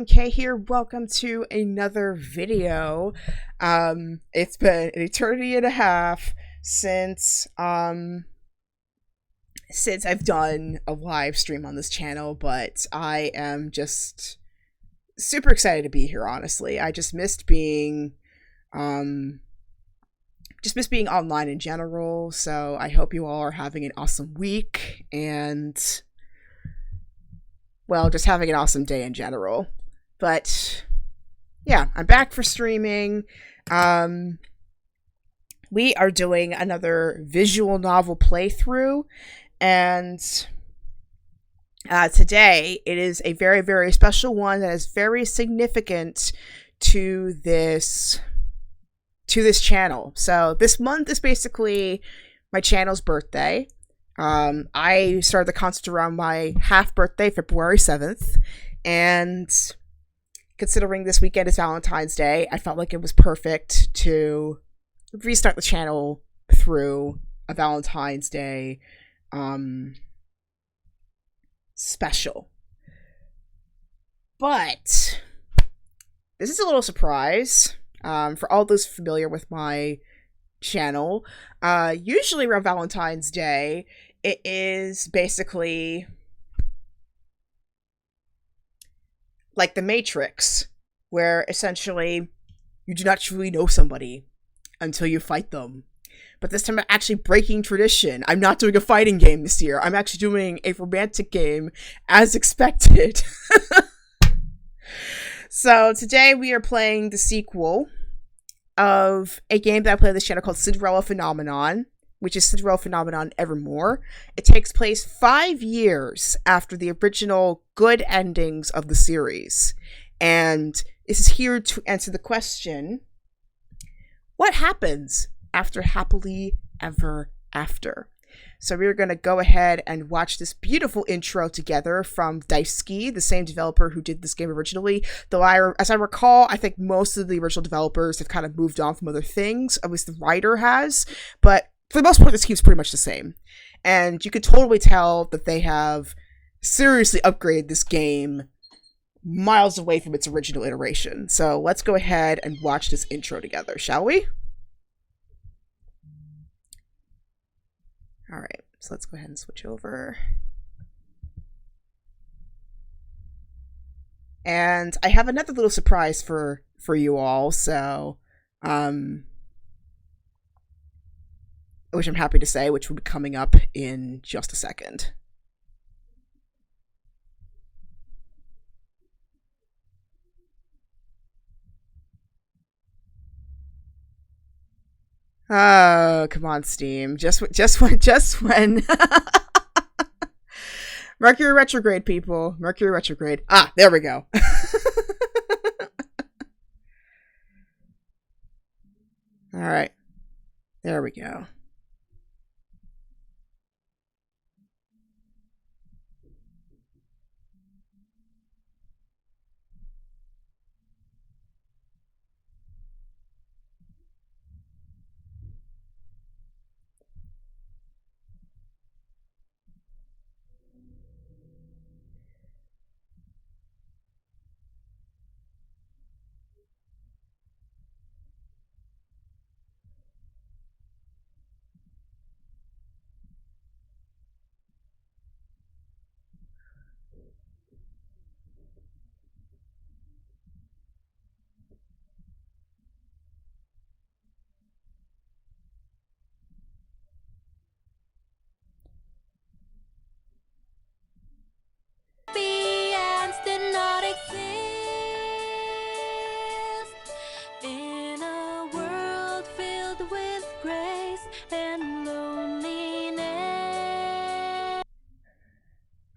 Okay, here, welcome to another video. It's been an eternity and a half since I've done a live stream on this channel, but I am just super excited to be here, honestly. I um just missed being online in general, so I hope you all are having an awesome week and well, just having an awesome day in general. But yeah, I'm back for streaming. Um, we are doing another visual novel playthrough, and today it is a very, very special one that is very significant to this channel. So this month is basically my channel's birthday. I started the concept around my half birthday, February 7th, and considering this weekend is Valentine's Day, I felt like it was perfect to restart the channel through a Valentine's Day special. But this is a little surprise for all those familiar with my channel. Usually around Valentine's Day, it is basically like the Matrix, where essentially you do not truly know somebody until you fight them. But this time I'm actually breaking tradition. I'm not doing a fighting game this year. I'm actually doing a romantic game as expected. So today we are playing the sequel of a game that I play on this channel called Cinderella Phenomenon, which is Cinderella Phenomenon Evermore. It takes place 5 years after the original good endings of the series. And this is here to answer the question, what happens after happily ever after? So we're going to go ahead and watch this beautiful intro together from Daisuke, the same developer who did this game originally. Though as I recall, I think most of the original developers have kind of moved on from other things. At least the writer has. But for the most part, this keeps pretty much the same. And you could totally tell that they have seriously upgraded this game miles away from its original iteration. So let's go ahead and watch this intro together, shall we? Alright, so let's go ahead and switch over. And I have another little surprise for you all, so which I'm happy to say, which will be coming up in just a second. Oh, come on, Steam. Just when. Mercury retrograde, people. Mercury retrograde. Ah, there we go. All right. There we go.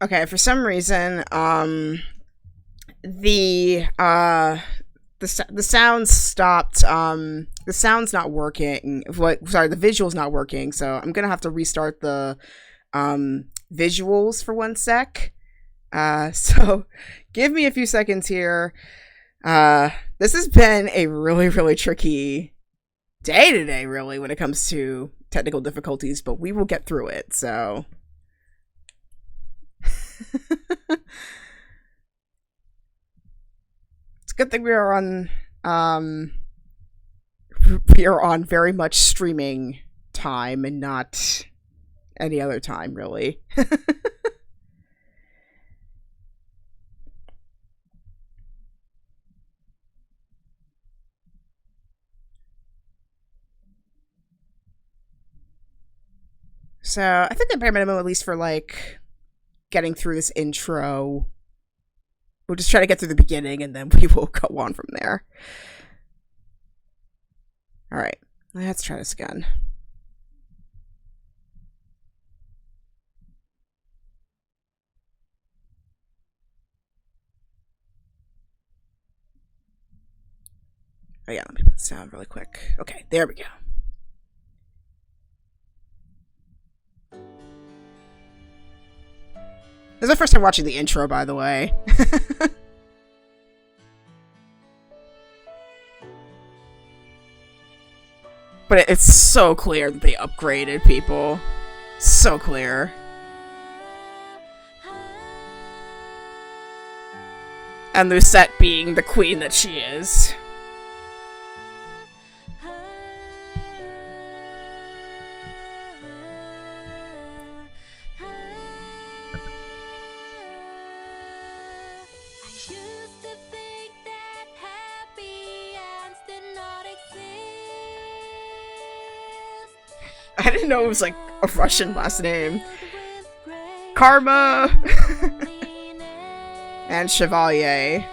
Okay, for some reason, the sound stopped. The sound's not working. Sorry, the visual's not working. So I'm gonna have to restart the visuals for 1 sec. So give me a few seconds here. This has been a really, really tricky day today, really, when it comes to technical difficulties, but we will get through it. So. a good thing we are on very much streaming time and not any other time, really. So I think the bare minimum, at least for like getting through this intro, we'll just try to get through the beginning and then we will go on from there. Alright, let's try this again. Oh yeah, let me put the sound really quick. Okay, there we go. This is the first time watching the intro, by the way. But it's so clear that they upgraded people. So clear. And Lucette being the queen that she is. I didn't know it was like a Russian last name. Karma and Chevalier.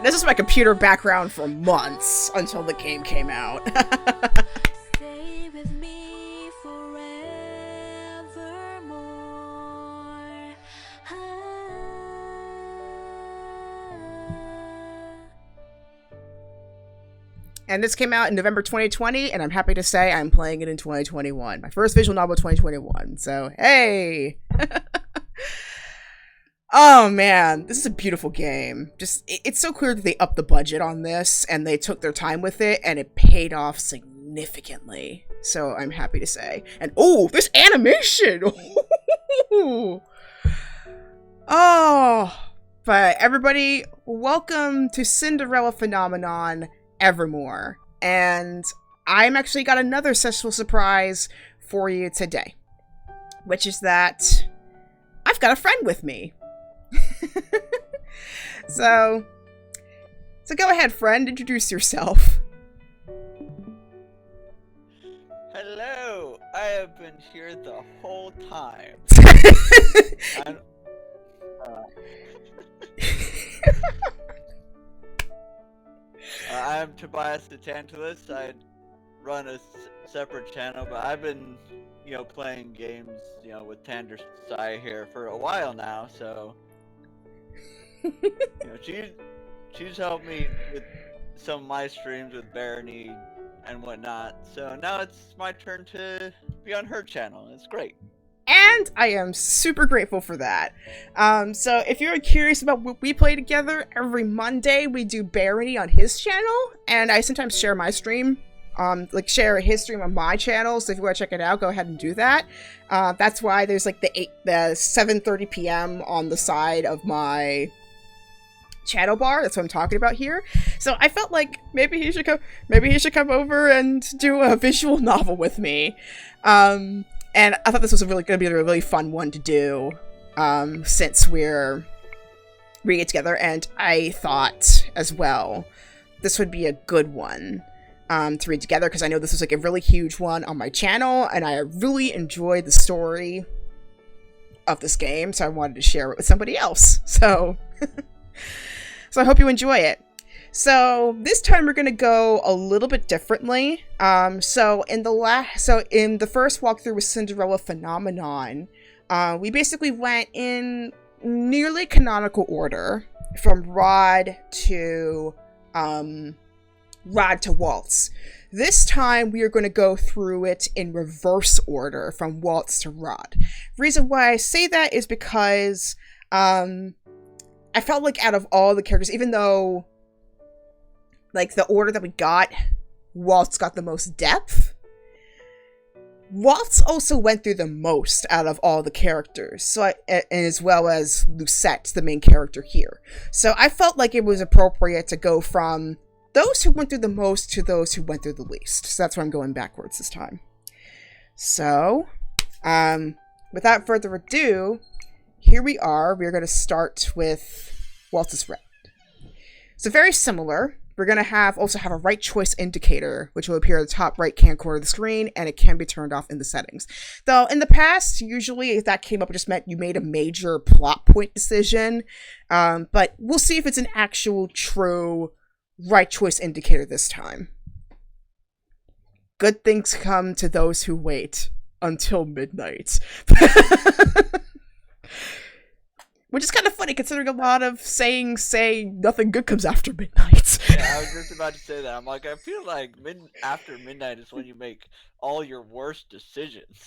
This is my computer background for months until the game came out. Stay with me forevermore. And this came out in November 2020, and I'm happy to say I'm playing it in 2021. My first visual novel 2021, so hey! Oh man, this is a beautiful game. It's so clear that they upped the budget on this and they took their time with it and it paid off significantly. So I'm happy to say. And oh, this animation! Oh, but everybody, welcome to Cinderella Phenomenon Evermore. And I'm actually got another special surprise for you today, which is that I've got a friend with me. So go ahead, friend, introduce yourself. Hello, I have been here the whole time. I'm Tobias the Tantalus. I run a separate channel, but I've been, playing games, with Tander Sai here for a while now, so she's helped me with some of my streams with Barony and whatnot. So now it's my turn to be on her channel. It's great. And I am super grateful for that. So if you're curious about what we play together, every Monday we do Barony on his channel, and I sometimes share my stream. Share his stream on my channel, so if you want to check it out, go ahead and do that. That's why there's like the 7:30 p.m. on the side of my channel bar. That's what I'm talking about here. So I felt like maybe he should come over and do a visual novel with me. And I thought this was going to be a really fun one to do, since we're reading it together. And I thought as well this would be a good one. to read together, because I know this was like a really huge one on my channel, and I really enjoyed the story of this game, so I wanted to share it with somebody else. So, so I hope you enjoy it. So this time we're gonna go a little bit differently. So in the first walkthrough with Cinderella Phenomenon, we basically went in nearly canonical order from Rod to Waltz. This time we are going to go through it in reverse order from Waltz to Rod. The reason why I say that is because I felt like out of all the characters, even though like the order that we got, Waltz got the most depth, Waltz also went through the most out of all the characters, so as well as Lucette, the main character here. So I felt like it was appropriate to go from those who went through the most to those who went through the least. So that's why I'm going backwards this time. So, without further ado, here we are. We're going to start with Waltz's round. So very similar. We're going to also have a right choice indicator, which will appear at the top right-hand corner of the screen, and it can be turned off in the settings. Though, in the past, usually if that came up, it just meant you made a major plot point decision. But we'll see if it's an actual, true right choice indicator this time. Good things come to those who wait until midnight. Which is kind of funny, considering a lot of sayings say nothing good comes after midnight. Yeah, I was just about to say that. I'm like, I feel like after midnight is when you make all your worst decisions.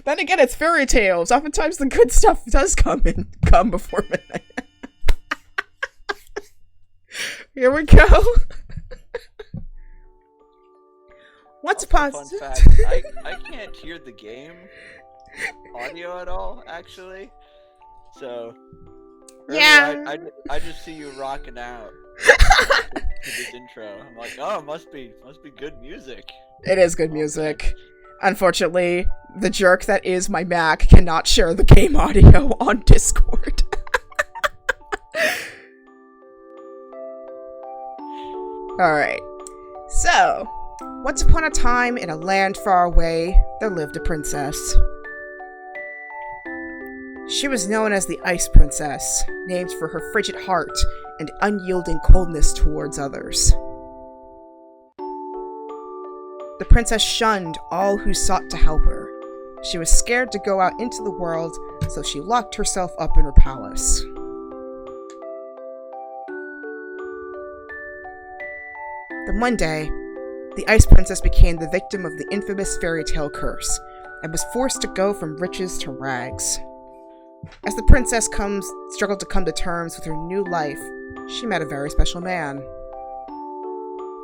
Then again, it's fairy tales. Oftentimes the good stuff does come before midnight. Here we go. What's a fun fact? I can't hear the game audio at all, actually. So yeah, I just see you rocking out to this intro. I'm like, oh, it must be good music. It is good music. Unfortunately, the jerk that is my Mac cannot share the game audio on Discord. Alright, so, once upon a time in a land far away, there lived a princess. She was known as the Ice Princess, named for her frigid heart and unyielding coldness towards others. The princess shunned all who sought to help her. She was scared to go out into the world, so she locked herself up in her palace. Then one day, the Ice Princess became the victim of the infamous fairy tale curse, and was forced to go from riches to rags. As the princess struggled to come to terms with her new life, she met a very special man.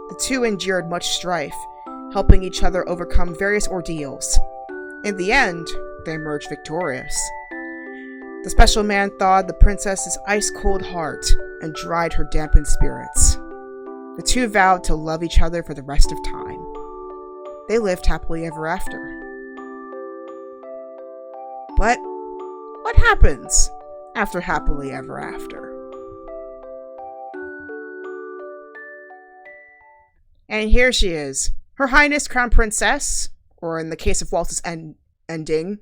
The two endured much strife, helping each other overcome various ordeals. In the end, they emerged victorious. The special man thawed the princess's ice-cold heart and dried her dampened spirits. The two vowed to love each other for the rest of time. They lived happily ever after. But what happens after happily ever after? And here she is, Her Highness Crown Princess, or in the case of Waltz's ending,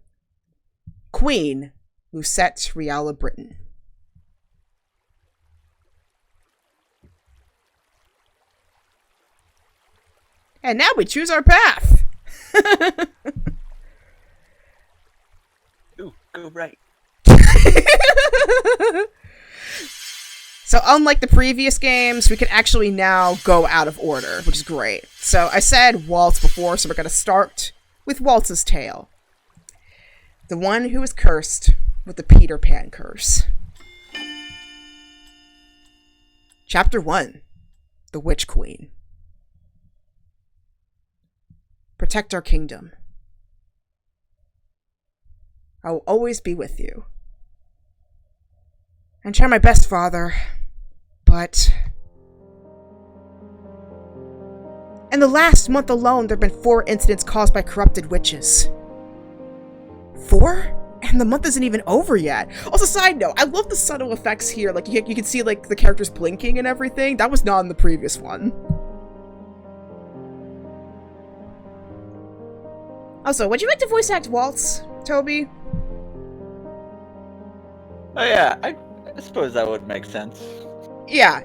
Queen Lucette Riala Britain. And now we choose our path. Ooh, go right. So unlike the previous games, we can actually now go out of order, which is great. So I said Waltz before, so we're going to start with Waltz's tale. The one who was cursed with the Peter Pan curse. Chapter 1. The Witch Queen. Protect our kingdom. I will always be with you. And try my best, Father, but... In the last month alone, there have been 4 incidents caused by corrupted witches. 4? And the month isn't even over yet. Also, side note, I love the subtle effects here. Like, you can see, like, the characters blinking and everything. That was not in the previous one. Also, would you like to voice act Waltz, Toby? Oh yeah, I suppose that would make sense. Yeah,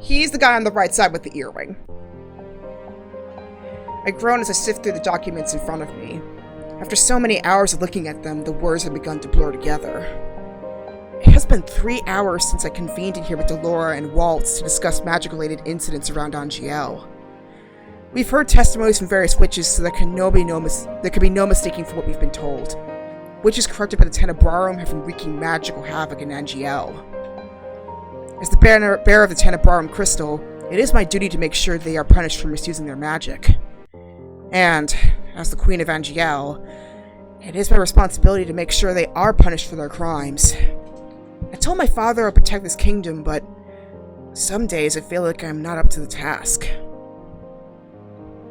he's the guy on the right side with the earring. I groan as I sift through the documents in front of me. After so many hours of looking at them, the words have begun to blur together. It has been 3 hours since I convened in here with Delora and Waltz to discuss magic-related incidents around Angiel. We've heard testimonies from various witches, so there can be no mistaking for what we've been told. Witches corrupted by the Tenebrarum have been wreaking magical havoc in Angiel. As the bearer of the Tenebrarum crystal, it is my duty to make sure they are punished for misusing their magic. And, as the Queen of Angiel, it is my responsibility to make sure they are punished for their crimes. I told my father I would protect this kingdom, but some days I feel like I'm not up to the task.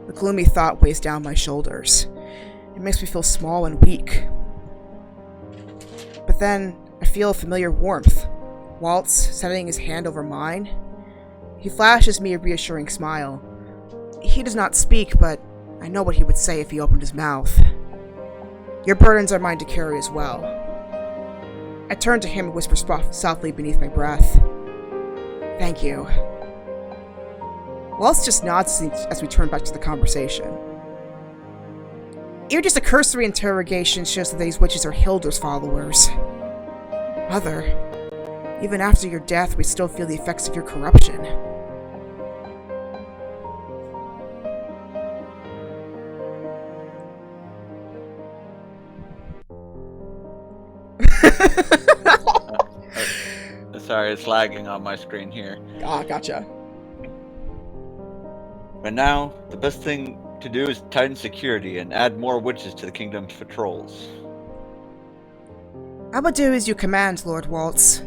The gloomy thought weighs down my shoulders. It makes me feel small and weak. But then, I feel a familiar warmth. Waltz, setting his hand over mine. He flashes me a reassuring smile. He does not speak, but I know what he would say if he opened his mouth. Your burdens are mine to carry as well. I turn to him and whisper softly beneath my breath. Thank you. Waltz just nods as we turn back to the conversation. Even just a cursory interrogation shows that these witches are Hilder's followers. Mother, even after your death, we still feel the effects of your corruption. Sorry, it's lagging on my screen here. Ah, gotcha. But now, the best thing to do is tighten security and add more witches to the kingdom's patrols. I will do as you command, Lord Waltz.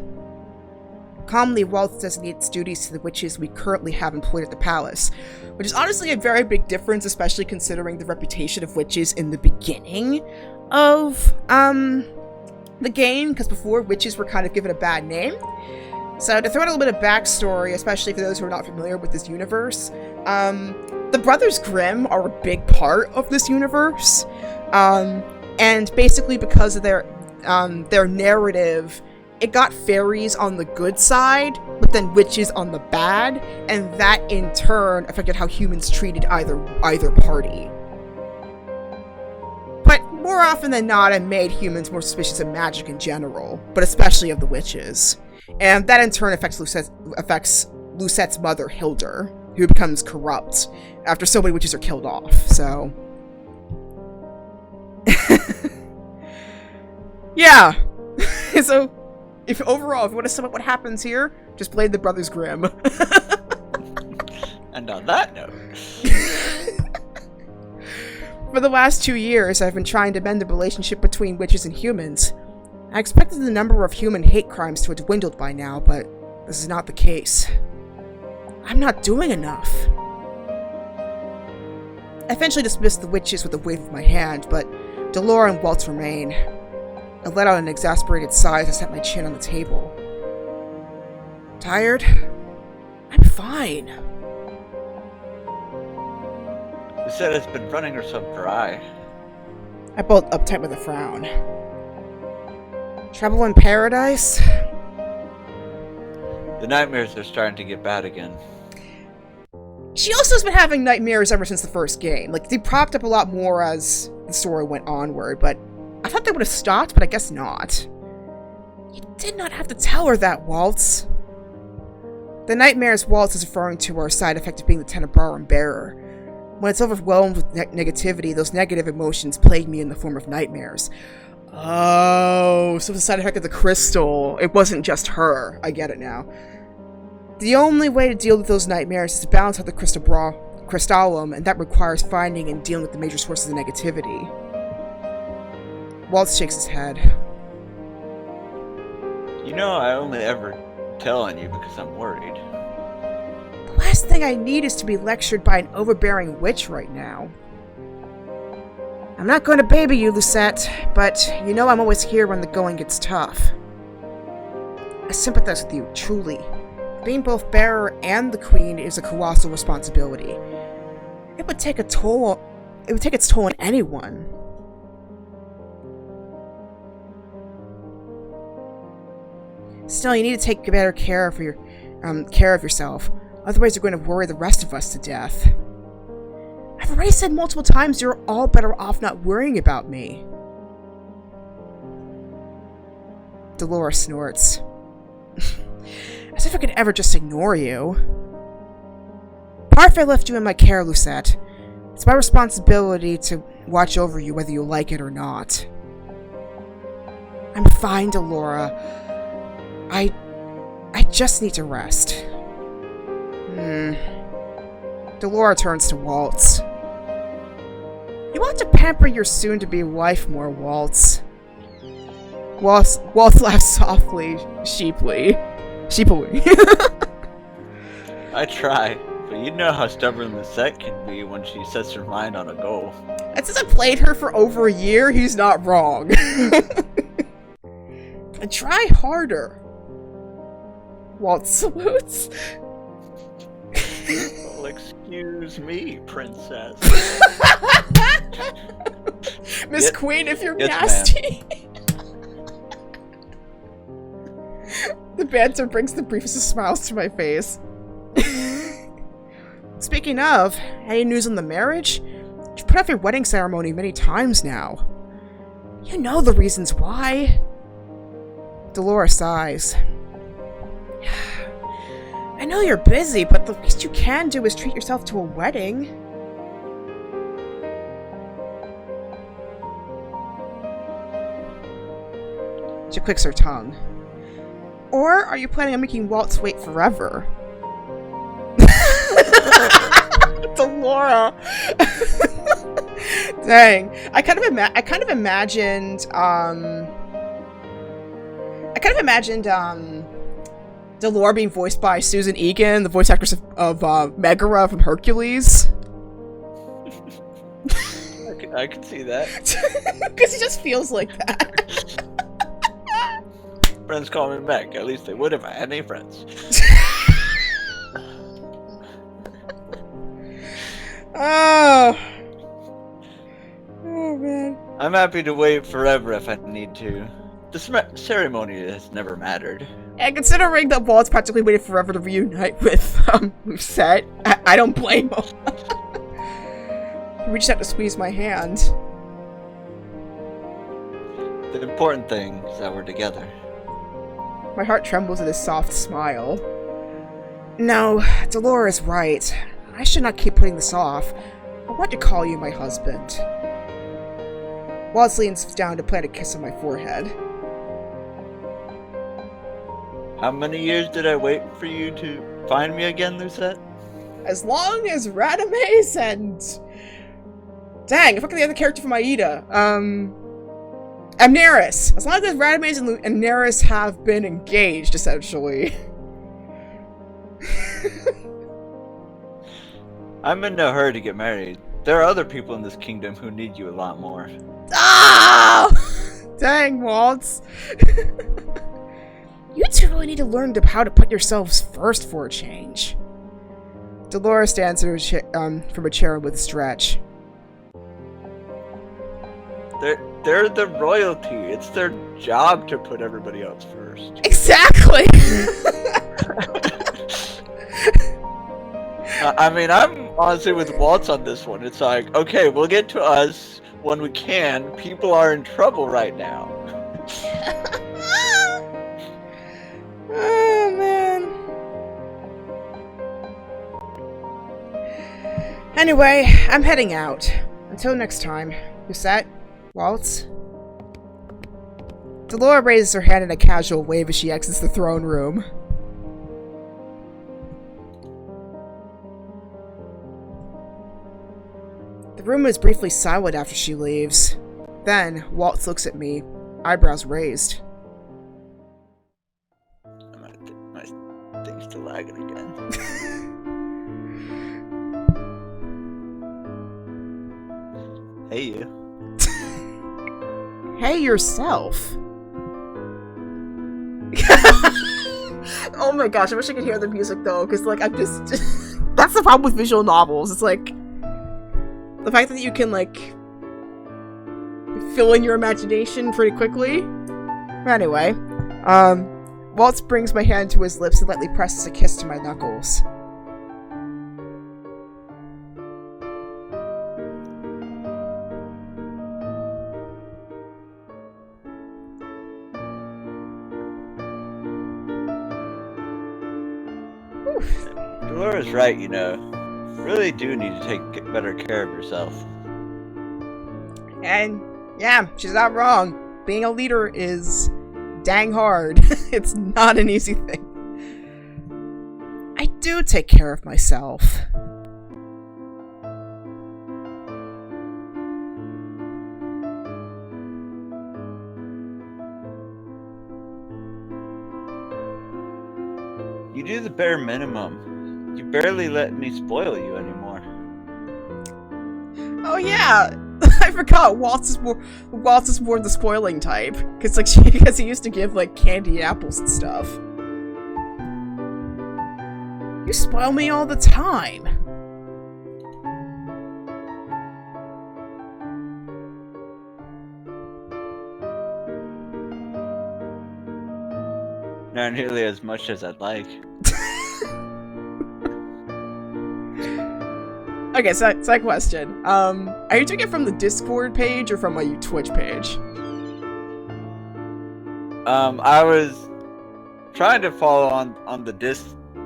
Calmly, Waltz designates duties to the witches we currently have employed at the palace, which is honestly a very big difference, especially considering the reputation of witches in the beginning of, the game, because before, witches were kind of given a bad name. So, to throw in a little bit of backstory, especially for those who are not familiar with this universe, the Brothers Grimm are a big part of this universe, and basically because of their narrative, it got fairies on the good side, but then witches on the bad, and that in turn affected how humans treated either party. But more often than not, it made humans more suspicious of magic in general, but especially of the witches. And that in turn affects Lucette's mother, Hilder, who becomes corrupt after so many witches are killed off, so... Yeah! So, if you want to sum up what happens here, just blame the Brothers Grimm. And on that note... For the last 2 years, I've been trying to mend the relationship between witches and humans. I expected the number of human hate crimes to have dwindled by now, but this is not the case. I'm not doing enough. I eventually dismissed the witches with a wave of my hand, but Delora and Waltz remain. I let out an exasperated sigh as I set my chin on the table. Tired? I'm fine. Lucette has been running herself dry. I bolted uptight with a frown. Trouble in paradise? The nightmares are starting to get bad again. She also has been having nightmares ever since the first game. Like, they popped up a lot more as the story went onward, but I thought they would have stopped, but I guess not. You did not have to tell her that, Waltz. The nightmares Waltz is referring to are a side effect of being the Tenebrarum bearer. When it's overwhelmed with negativity, those negative emotions plague me in the form of nightmares. Oh, so it's a side effect of the crystal. It wasn't just her. I get it now. The only way to deal with those nightmares is to balance out the crystallum, and that requires finding and dealing with the major sources of negativity. Waltz shakes his head. You know, I only ever tell on you because I'm worried. The last thing I need is to be lectured by an overbearing witch right now. I'm not going to baby you, Lucette, but you know I'm always here when the going gets tough. I sympathize with you, truly. Being both bearer and the queen is a colossal responsibility. It would take its toll on anyone. Still, you need to take better care of yourself. Otherwise, you're going to worry the rest of us to death. I've already said multiple times you're all better off not worrying about me. Dolores snorts. As if I could ever just ignore you. Parfait left you in my care, Lucette. It's my responsibility to watch over you whether you like it or not. I'm fine, Delora. I just need to rest. Delora turns to Waltz. You want to pamper your soon-to-be wife more, Waltz. Waltz laughs softly, sheepily. I try, but you know how stubborn Lisette can be when she sets her mind on a goal. And since I played her for over a year, he's not wrong. And try harder. Waltz salutes. Well, excuse me, princess. Miss Queen, if you're nasty. The banter brings the briefest of smiles to my face. Speaking of, any news on the marriage? You've put off your wedding ceremony many times now. You know the reasons why. Dolores sighs. I know you're busy, but the least you can do is treat yourself to a wedding. She clicks her tongue. Or are you planning on making Waltz wait forever? Delora. Dang. I kind of imagined Delora being voiced by Susan Egan, the voice actress of Megara from Hercules. I can see that. Because he just feels like that. Friends call me back. At least they would if I had any friends. Oh man. I'm happy to wait forever if I need to. The ceremony has never mattered. And considering that Waltz practically waited forever to reunite with Set, I don't blame him. We just have to squeeze my hand. The important thing is that we're together. My heart trembles at his soft smile. No, Dolores is right. I should not keep putting this off. I want to call you my husband. Waltz leans down to plant a kiss on my forehead. How many years did I wait for you to find me again, Lucette? As long as Radames and... Dang, I forgot the other character from Aida. Amneris. As long as Radames and Amneris have been engaged, essentially. I'm in no hurry to get married. There are other people in this kingdom who need you a lot more. Ah! Dang, Waltz. You two really need to learn how to put yourselves first for a change. Dolores stands from a chair with a stretch. They're the royalty. It's their job to put everybody else first. Exactly! I mean, I'm honestly with Waltz on this one. It's like, okay, we'll get to us when we can. People are in trouble right now. Oh, man. Anyway, I'm heading out. Until next time. Lucette? Waltz? Delora raises her hand in a casual wave as she exits the throne room. The room is briefly silent after she leaves. Then, Waltz looks at me, eyebrows raised. My thing's still lagging again. Hey, you. Hey, yourself. Oh my gosh, I wish I could hear the music though, because like, I'm just... That's the problem with visual novels. It's like... The fact that you can like... fill in your imagination pretty quickly. But anyway, Waltz brings my hand to his lips and lightly presses a kiss to my knuckles. Dolores right, you know. Really do need to take better care of yourself. And yeah, she's not wrong. Being a leader is dang hard. It's not an easy thing. I do take care of myself. You do the bare minimum. You barely let me spoil you anymore. Oh yeah, I forgot. Waltz is more the spoiling type, because he used to give like candy apples and stuff. You spoil me all the time. Not nearly as much as I'd like. Okay, side question. Are you doing it from the Discord page or from my Twitch page? I was trying to follow on the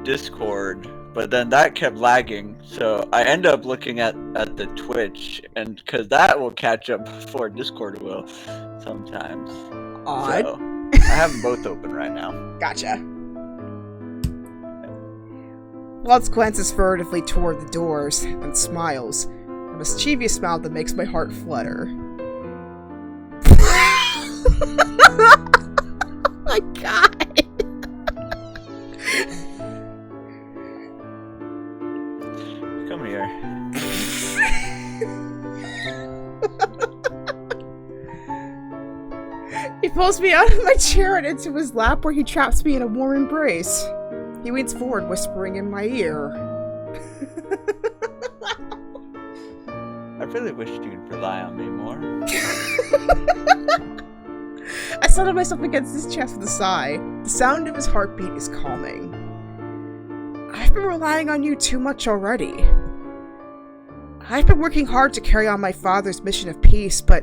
Discord, but then that kept lagging, so I end up looking at the Twitch, and because that will catch up before Discord will sometimes. Odd. So, I have them both open right now. Gotcha. Waltz glances furtively toward the doors, and smiles. A mischievous smile that makes my heart flutter. My god! Come here. He pulls me out of my chair and into his lap where he traps me in a warm embrace. He leans forward, whispering in my ear. I really wish you'd rely on me more. I settled myself against his chest with a sigh. The sound of his heartbeat is calming. I've been relying on you too much already. I've been working hard to carry on my father's mission of peace, but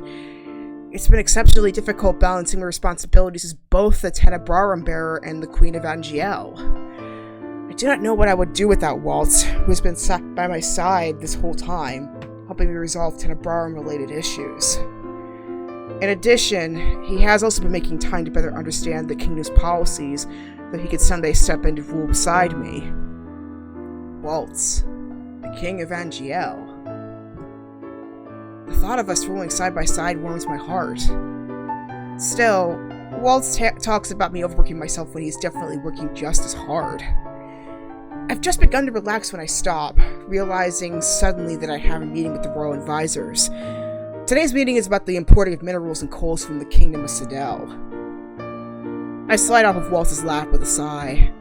it's been exceptionally difficult balancing my responsibilities as both the Tenebrarum bearer and the Queen of Angiel. I do not know what I would do without Waltz, who has been sat by my side this whole time, helping me resolve Tenebrarum-related issues. In addition, he has also been making time to better understand the kingdom's policies, so he could someday step in to rule beside me. Waltz, the King of Angiel. The thought of us ruling side by side warms my heart. Still, Waltz talks about me overworking myself when he's definitely working just as hard. I've just begun to relax when I stop, realizing suddenly that I have a meeting with the royal advisors. Today's meeting is about the importing of minerals and coals from the kingdom of Sidel. I slide off of Waltz's lap with a sigh.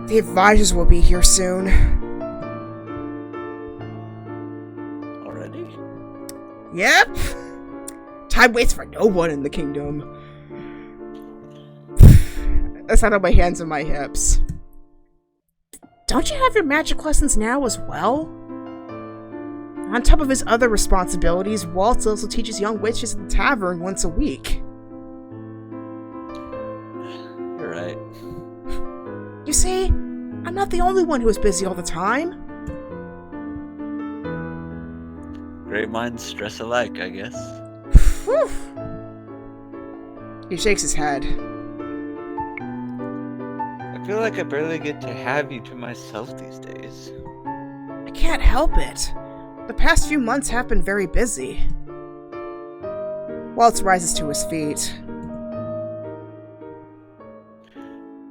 The advisors will be here soon. Already? Yep. Time waits for no one in the kingdom. I sat on my hands and my hips. Don't you have your magic lessons now as well? On top of his other responsibilities, Waltz also teaches young witches at the tavern once a week. You're right. You see, I'm not the only one who is busy all the time. Great minds stress alike, I guess. Whew. He shakes his head. I feel like I barely get to have you to myself these days. I can't help it. The past few months have been very busy. Waltz rises to his feet.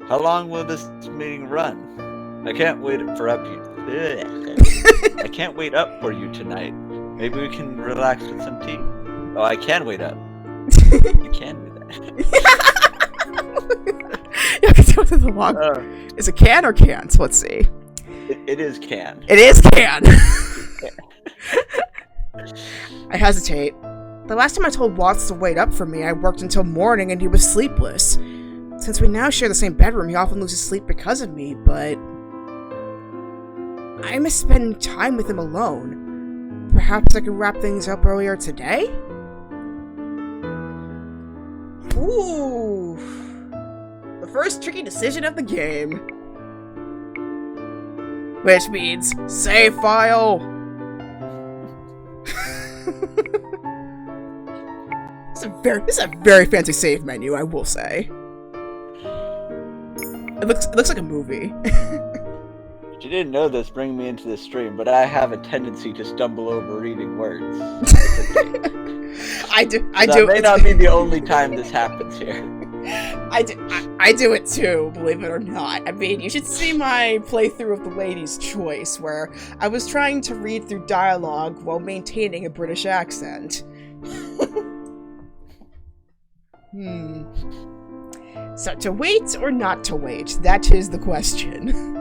How long will this meeting run? I can't wait for up you. I can't wait up for you tonight. Maybe we can relax with some tea. Oh, I can wait up. You can do that. You can go to the log. Is it can or can't? Let's see. It is can. It is can. I hesitate. The last time I told Waltz to wait up for me, I worked until morning and he was sleepless. Since we now share the same bedroom, he often loses sleep because of me, but I miss spending time with him alone. Perhaps I could wrap things up earlier today? Ooh. The first tricky decision of the game. Which means save file. This is a very fancy save menu, I will say. It looks like a movie. You didn't know this bringing me into this stream, but I have a tendency to stumble over reading words. I do. That may not be the only time this happens here. I do it too, believe it or not. I mean, you should see my playthrough of The Lady's Choice, where I was trying to read through dialogue while maintaining a British accent. So, to wait or not to wait? That is the question.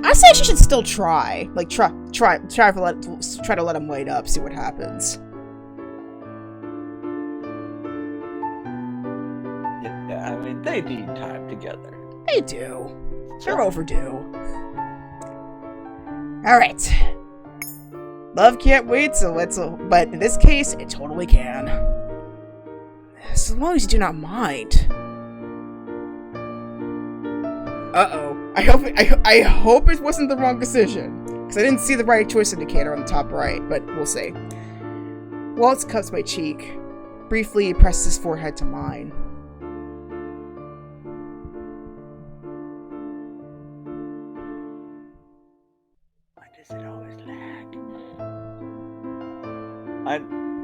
I say she should still try. Like, try to let him wait up, see what happens. Yeah, I mean, they need time together. They do. They're overdue. Alright. Love can't wait, but in this case, it totally can. As long as you do not mind. Uh-oh. I hope it wasn't the wrong decision. Because I didn't see the right choice indicator on the top right, but we'll see. Waltz cups my cheek. Briefly, he presses his forehead to mine. Why does it always lag?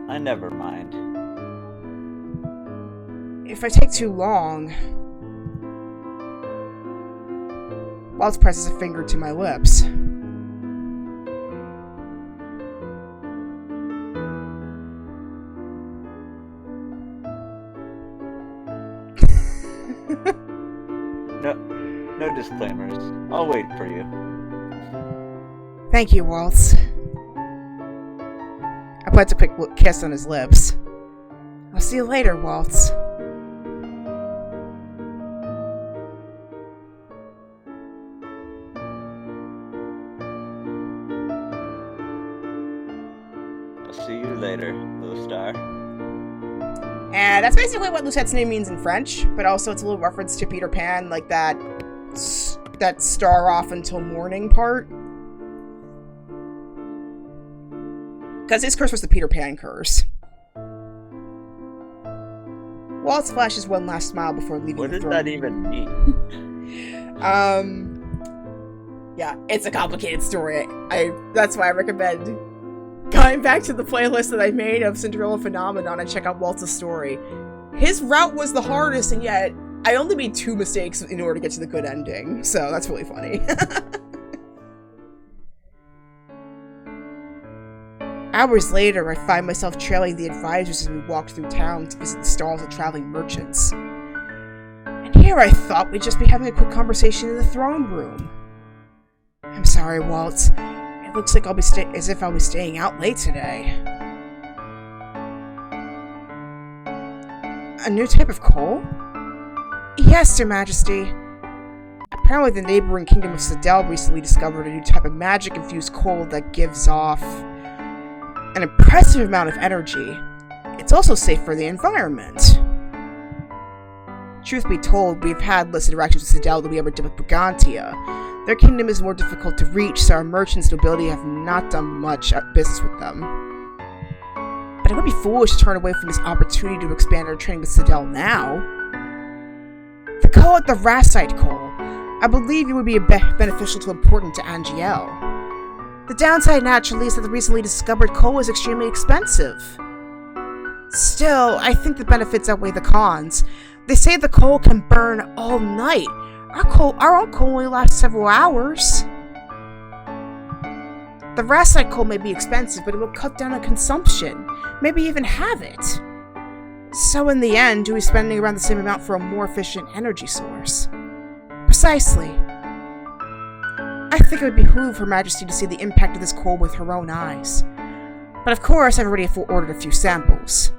I never mind. If I take too long... Waltz presses a finger to my lips. No disclaimers. I'll wait for you. Thank you, Waltz. I put a quick kiss on his lips. I'll see you later, Waltz. See you later, little star. And that's basically what Lucettes' name means in French, but also it's a little reference to Peter Pan, like that star off until morning part. Because his curse was the Peter Pan curse. Waltz flashes one last smile before leaving What the does throne. that even mean? Yeah, it's a complicated story. That's why I recommend going back to the playlist that I made of Cinderella Phenomenon and check out Waltz's story. His route was the hardest, and yet I only made 2 mistakes in order to get to the good ending, so that's really funny. Hours later, I find myself trailing the advisors as we walked through town to visit the stalls of traveling merchants. And here I thought we'd just be having a quick conversation in the throne room. I'm sorry, Waltz. It looks like as if I'll be staying out late today. A new type of coal? Yes, Your Majesty. Apparently the neighboring kingdom of Cinderella recently discovered a new type of magic-infused coal that gives off an impressive amount of energy. It's also safe for the environment. Truth be told, we've had less interactions with Cinderella than we ever did with Brigantia. Their kingdom is more difficult to reach, so our merchants' nobility have not done much business with them. But it would be foolish to turn away from this opportunity to expand our trading with Cinderella now. They call it the Racite coal. I believe it would be beneficial to import into Angiel. The downside, naturally, is that the recently discovered coal is extremely expensive. Still, I think the benefits outweigh the cons. They say the coal can burn all night. Our own coal only lasts several hours. The Racite coal may be expensive, but it will cut down on consumption. Maybe even have it. So in the end, we'll be spending around the same amount for a more efficient energy source. Precisely. think it would behoove Her Majesty to see the impact of this coal with her own eyes. But of course, I've already ordered a few samples.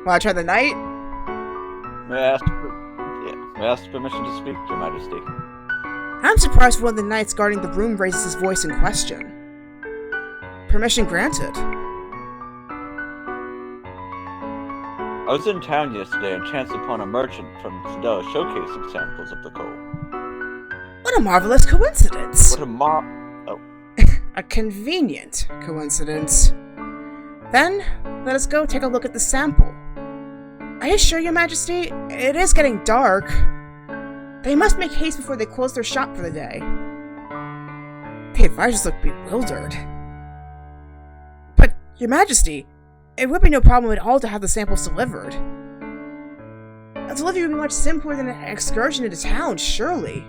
Wanna try the knight? May I ask permission to speak, Your Majesty? I'm surprised one of the knights guarding the room raises his voice in question. Permission granted. I was in town yesterday and chanced upon a merchant from Cinderella showcasing samples of the coal. What a marvelous coincidence! A convenient coincidence. Then, let us go take a look at the sample. I assure Your Majesty, it is getting dark. They must make haste before they close their shop for the day. The advisors look bewildered. But, Your Majesty, it would be no problem at all to have the samples delivered. A delivery would be much simpler than an excursion into town, surely.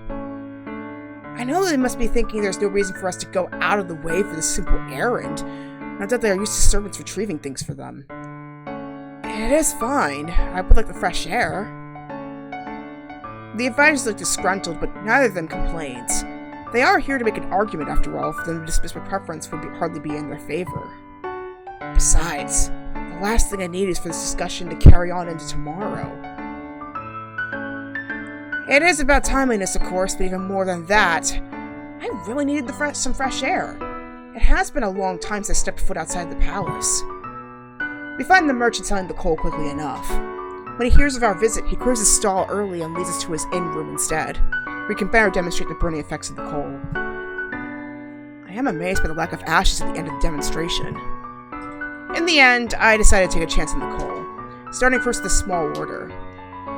I know they must be thinking there's no reason for us to go out of the way for this simple errand. Not that they are used to servants retrieving things for them. It is fine. I would like the fresh air. The advisors look disgruntled, but neither of them complains. They are here to make an argument, after all. For them to dismiss my preference would hardly be in their favor. Besides, the last thing I need is for this discussion to carry on into tomorrow. It is about timeliness, of course, but even more than that, I really needed some fresh air. It has been a long time since I stepped foot outside the palace. We find the merchant selling the coal quickly enough. When he hears of our visit, he clears his stall early and leads us to his inn room instead, where we can better demonstrate the burning effects of the coal. I am amazed by the lack of ashes at the end of the demonstration. In the end, I decided to take a chance on the coal, starting first with a small order.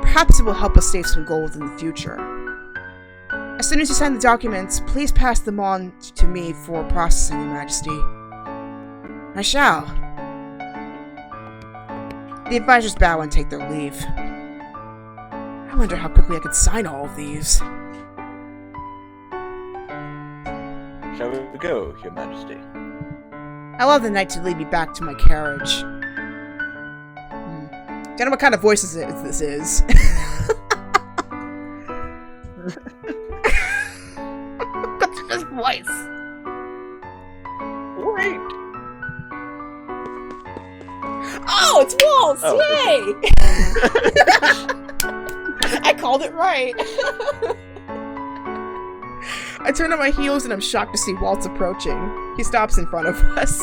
Perhaps it will help us save some gold in the future. As soon as you sign the documents, please pass them on to me for processing, Your Majesty. I shall. The advisors bow and take their leave. I wonder how quickly I could sign all of these. Shall we go, Your Majesty? I love the knight to lead me back to my carriage. Don't know what kind of voice this is. What's this voice? Wait! Oh, it's Waltz! Oh. Yay! I called it right. I turn on my heels and I'm shocked to see Waltz approaching. He stops in front of us.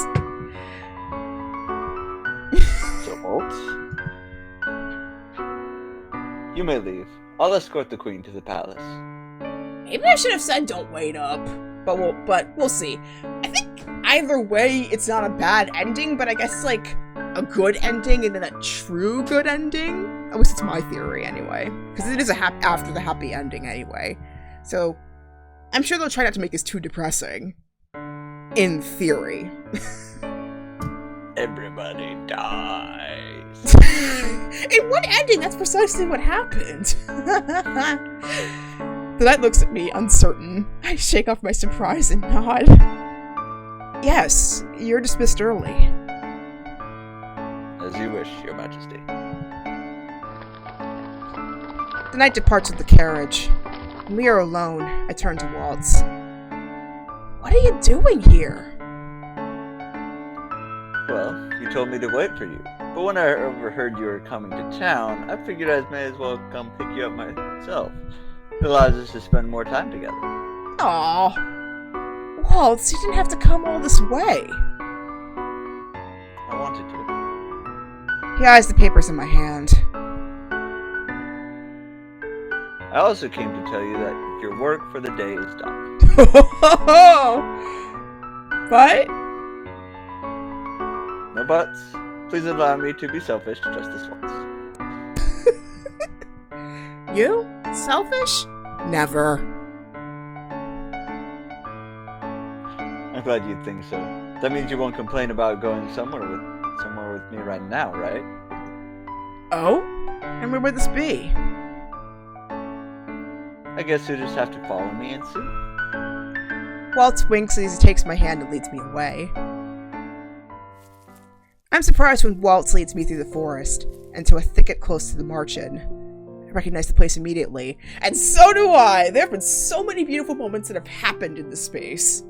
So, Waltz? You may leave. I'll escort the queen to the palace. Maybe I should have said don't wait up. But we'll see. I think either way, it's not a bad ending, but I guess like a good ending and then a true good ending. At least it's my theory anyway. Because it is after the happy ending anyway. So I'm sure they'll try not to make this too depressing. In theory. Everybody dies. In one ending, that's precisely what happened. The knight looks at me, uncertain. I shake off my surprise and nod. Yes, you're dismissed early. As you wish, Your Majesty. The knight departs with the carriage. When we are alone, I turn to Waltz. What are you doing here? Well, you told me to wait for you. But when I overheard you were coming to town, I figured I may as well come pick you up myself. It allows us to spend more time together. Aww. Waltz, you didn't have to come all this way. I wanted to. He eyes the papers in my hand. I also came to tell you that your work for the day is done. What? No buts. Please allow me to be selfish just this once. You? Selfish? Never. I'm glad you think so. That means you won't complain about going somewhere with me right now, right? Oh? And where would this be? I guess you'll just have to follow me and see. Waltz winks as he takes my hand and leads me away. I'm surprised when Waltz leads me through the forest and to a thicket close to the march inn. I recognize the place immediately. And so do I! There have been so many beautiful moments that have happened in this space.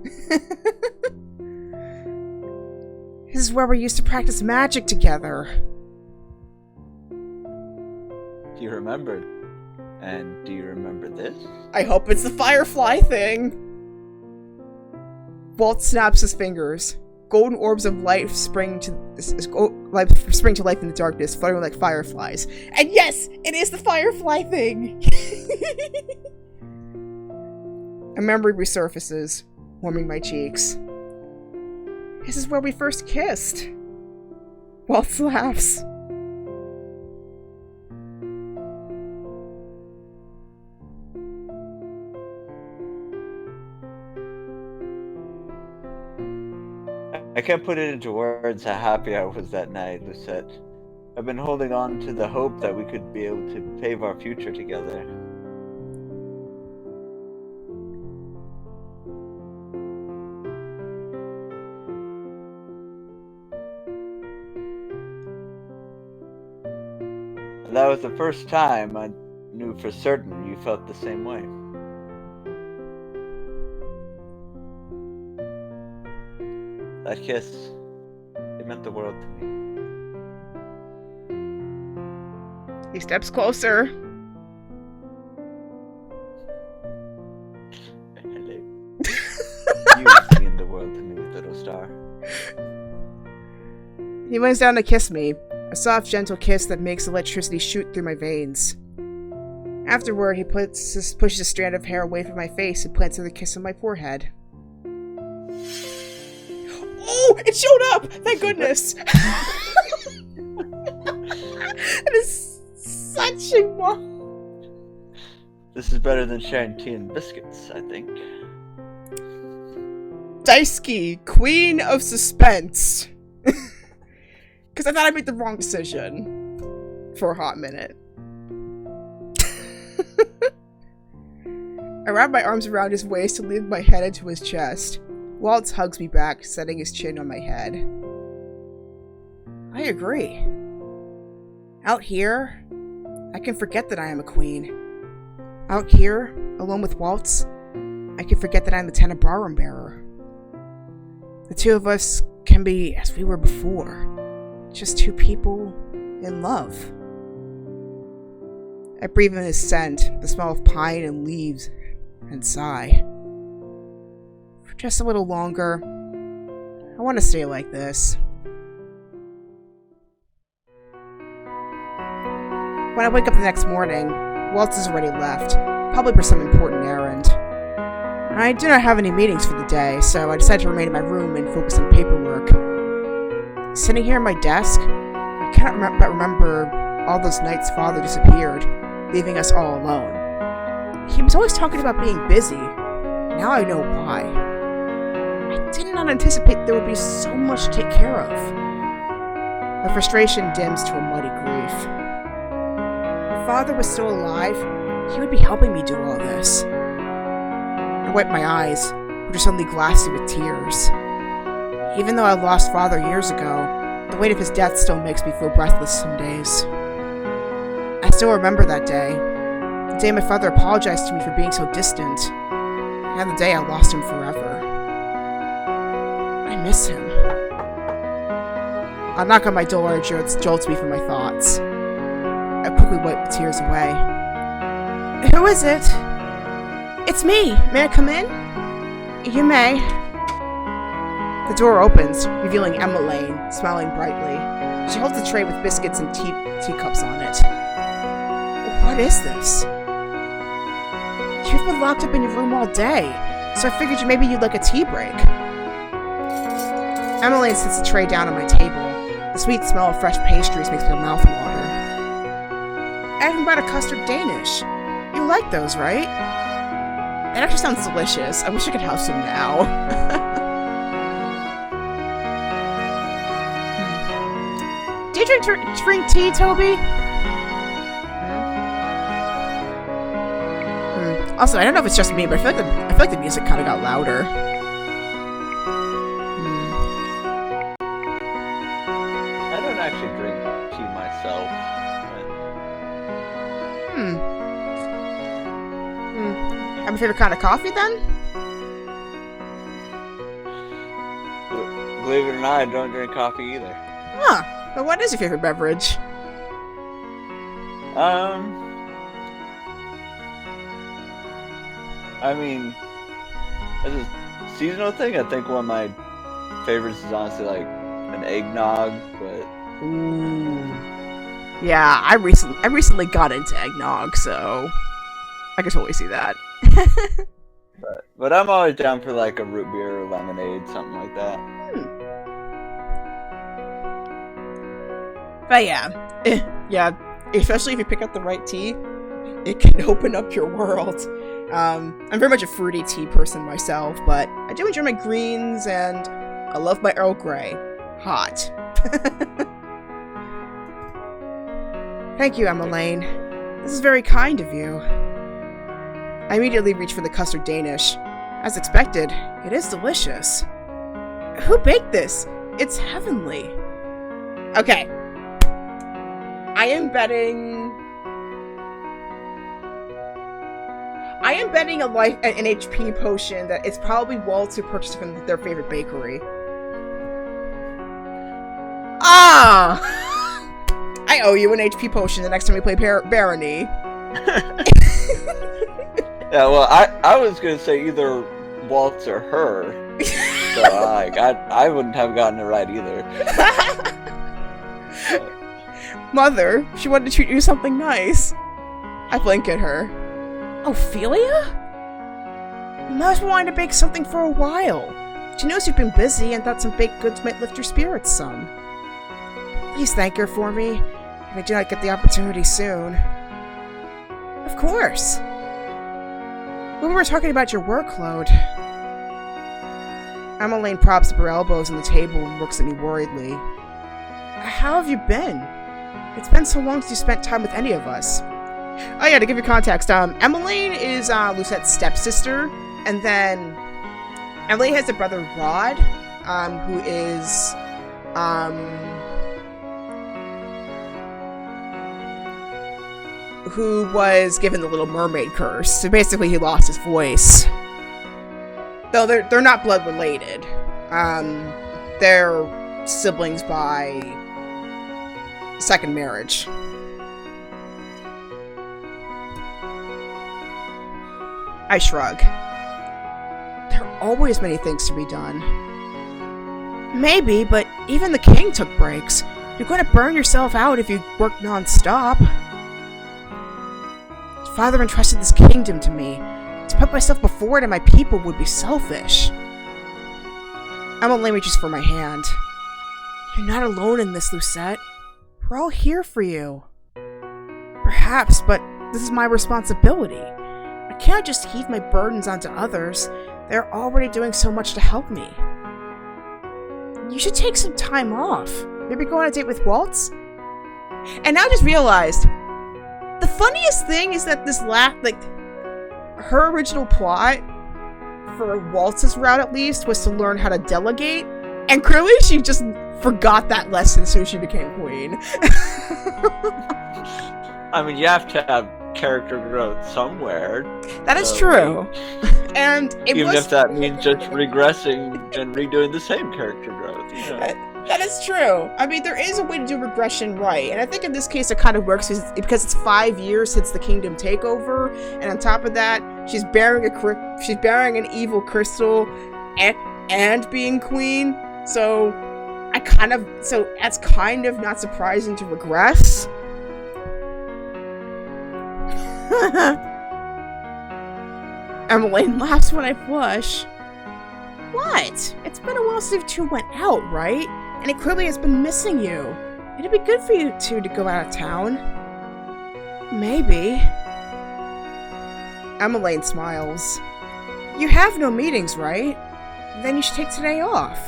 This is where we used to practice magic together. You remembered. And do you remember this? I hope it's the firefly thing! Walt snaps his fingers. Golden orbs of life spring to life in the darkness, fluttering like fireflies. And yes, it is the firefly thing! A memory resurfaces, warming my cheeks. This is where we first kissed. Walt laughs. I can't put it into words how happy I was that night, Lucette. I've been holding on to the hope that we could be able to pave our future together. And that was the first time I knew for certain you felt the same way. That kiss, it meant the world to me. He steps closer. Hello. You mean the world to me, little star. He bends down to kiss me, a soft, gentle kiss that makes electricity shoot through my veins. Afterward, he pushes a strand of hair away from my face and plants another kiss on my forehead. Oh, it showed up! Thank goodness! It is such a This is better than sharing tea and biscuits, I think. Daisuke, queen of suspense. Because I thought I made the wrong decision for a hot minute. I wrap my arms around his waist to lean my head into his chest. Waltz hugs me back, setting his chin on my head. I agree. Out here, I can forget that I am a queen. Out here, alone with Waltz, I can forget that I'm the Tenebrarum bearer. The two of us can be as we were before, just two people in love. I breathe in his scent, the smell of pine and leaves, and sigh. For just a little longer, I want to stay like this. When I wake up the next morning, Waltz has already left, probably for some important errand. I do not have any meetings for the day, so I decided to remain in my room and focus on paperwork. Sitting here at my desk, I cannot but remember all those nights Father disappeared, leaving us all alone. He was always talking about being busy. Now I know why. I did not anticipate there would be so much to take care of. The frustration dims to a muddy grief. If Father was still alive, he would be helping me do all this. I wipe my eyes, which are suddenly glassy with tears. Even though I lost Father years ago, the weight of his death still makes me feel breathless some days. I still remember that day. The day my father apologized to me for being so distant, and the day I lost him forever. I miss him. A knock on my door jolts me from my thoughts. I quickly wipe the tears away. Who is it? It's me! May I come in? You may. The door opens, revealing Emmeline, smiling brightly. She holds a tray with biscuits and teacups on it. What is this? You've been locked up in your room all day, so I figured maybe you'd like a tea break. Emmeline sets the tray down on my table. The sweet smell of fresh pastries makes my mouth water. I even brought a custard Danish. You like those, right? That actually sounds delicious. I wish I could have some now. Do you drink tea, Toby? Also, I don't know if it's just me, but I feel like the music kind of got louder. I don't actually drink tea myself. Have a favorite kind of coffee then? Believe it or not, I don't drink coffee either. Huh. But what is your favorite beverage? I mean, as a seasonal thing, I think one of my favorites is honestly like an eggnog, but Ooh. Yeah, I recently got into eggnog, so I can totally see that. but I'm always down for like a root beer or lemonade, something like that. But yeah, especially if you pick up the right tea, it can open up your world. I'm very much a fruity tea person myself, but I do enjoy my greens, and I love my Earl Grey. Hot. Thank you, Emmeline. This is very kind of you. I immediately reach for the custard Danish. As expected, it is delicious. Who baked this? It's heavenly. Okay. I am betting an HP potion that it's probably Waltz who purchased from their favorite bakery. Ah! I owe you an HP potion the next time we play Barony. Yeah, well, I was gonna say either Waltz or her, so I wouldn't have gotten it right either. Mother, she wanted to treat you to something nice. I blink at her. Ophelia? Mother's been wanting to bake something for a while. She knows you've been busy and thought some baked goods might lift your spirits some. Please thank her for me, if I do not get the opportunity soon. Of course. When we were talking about your workload... Emmeline props up her elbows on the table and looks at me worriedly. How have you been? It's been so long since you spent time with any of us. Oh yeah, to give you context, Emmeline is Lucettes' stepsister, and then Emmeline has a brother, Rod, who was given the Little Mermaid curse. So basically he lost his voice. Though they're not blood related. They're siblings by second marriage. I shrug. There are always many things to be done. Maybe, but even the king took breaks. You're going to burn yourself out if you work non-stop. Father entrusted this kingdom to me. To put myself before it and my people would be selfish. Emmeline reaches for my hand. You're not alone in this, Lucette. We're all here for you. Perhaps, but this is my responsibility. I can't just heave my burdens onto others. They're already doing so much to help me. You should take some time off. Maybe go on a date with Waltz? And now I just realized, the funniest thing is that her original plot, for Waltz's route at least, was to learn how to delegate. And clearly she just forgot that lesson as soon as she became queen. I mean, you have to have character growth somewhere. That is true. And even if that means just regressing and redoing the same character growth. You know? That is true. I mean, there is a way to do regression right, and I think in this case it kind of works because it's 5 years since the kingdom takeover, and on top of that, she's bearing an evil crystal, and being queen. So that's kind of not surprising to regress. Emmeline laughs when I flush. What? It's been a while since you two went out, right? And it clearly has been missing you. It'd be good for you two to go out of town. Maybe. Emmeline smiles. You have no meetings, right? Then you should take today off.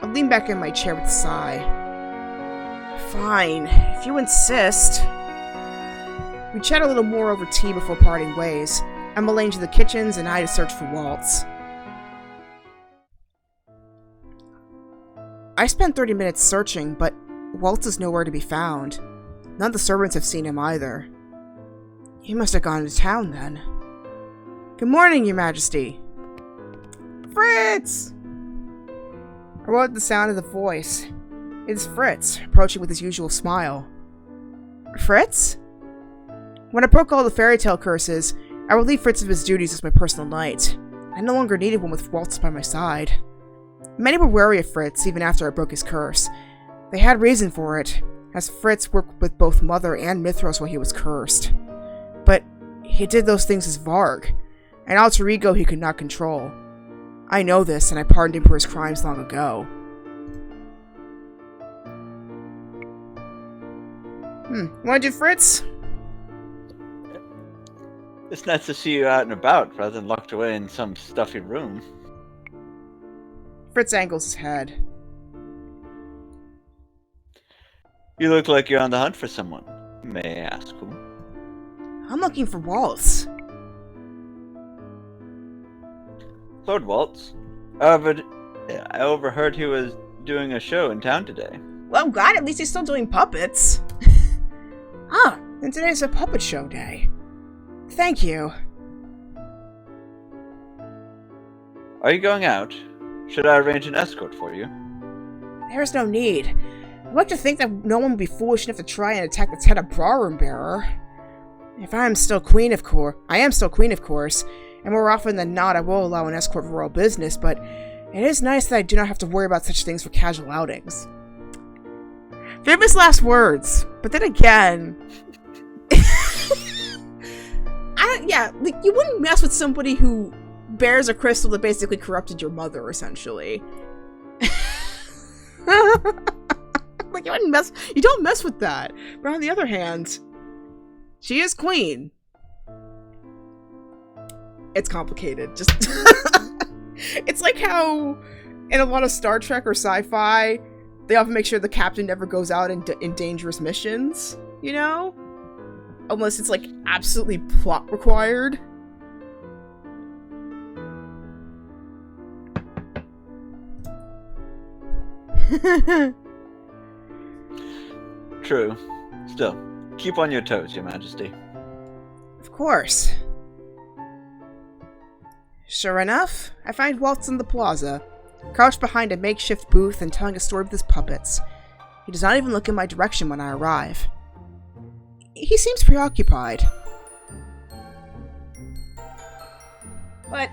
I lean back in my chair with a sigh. Fine, if you insist. We chat a little more over tea before parting ways. Emmeline to the kitchens and I to search for Waltz. I spent 30 minutes searching, but Waltz is nowhere to be found. None of the servants have seen him either. He must have gone to town then. Good morning, Your Majesty. Fritz! I woke at the sound of the voice. It's Fritz, approaching with his usual smile. Fritz? When I broke all the fairy tale curses, I relieved Fritz of his duties as my personal knight. I no longer needed one with Waltz by my side. Many were wary of Fritz even after I broke his curse. They had reason for it, as Fritz worked with both Mother and Mithros while he was cursed. But he did those things as Varg, an alter ego he could not control. I know this, and I pardoned him for his crimes long ago. Wanna do Fritz? It's nice to see you out and about rather than locked away in some stuffy room. Fritz angles his head. You look like you're on the hunt for someone. May I ask who? I'm looking for Waltz. Lord Waltz. I overheard he was doing a show in town today. Well, I'm glad at least he's still doing puppets. And today's a puppet show day. Thank you. Are you going out? Should I arrange an escort for you? There's no need. I'd like to think that no one would be foolish enough to try and attack the Teta Brawroom Bearer. If I am still queen, of course, and more often than not I will allow an escort for royal business, but it is nice that I do not have to worry about such things for casual outings. Famous last words, but then again... you wouldn't mess with somebody who bears a crystal that basically corrupted your mother, essentially. You don't mess with that. But on the other hand, she is queen. It's complicated. Just it's like how in a lot of Star Trek or sci-fi, they often make sure the captain never goes out in dangerous missions, you know? Unless it's like absolutely plot required. True. Still, keep on your toes, Your Majesty. Of course. Sure enough, I find Waltz in the plaza, crouched behind a makeshift booth and telling a story with his puppets. He does not even look in my direction when I arrive. He seems preoccupied. But,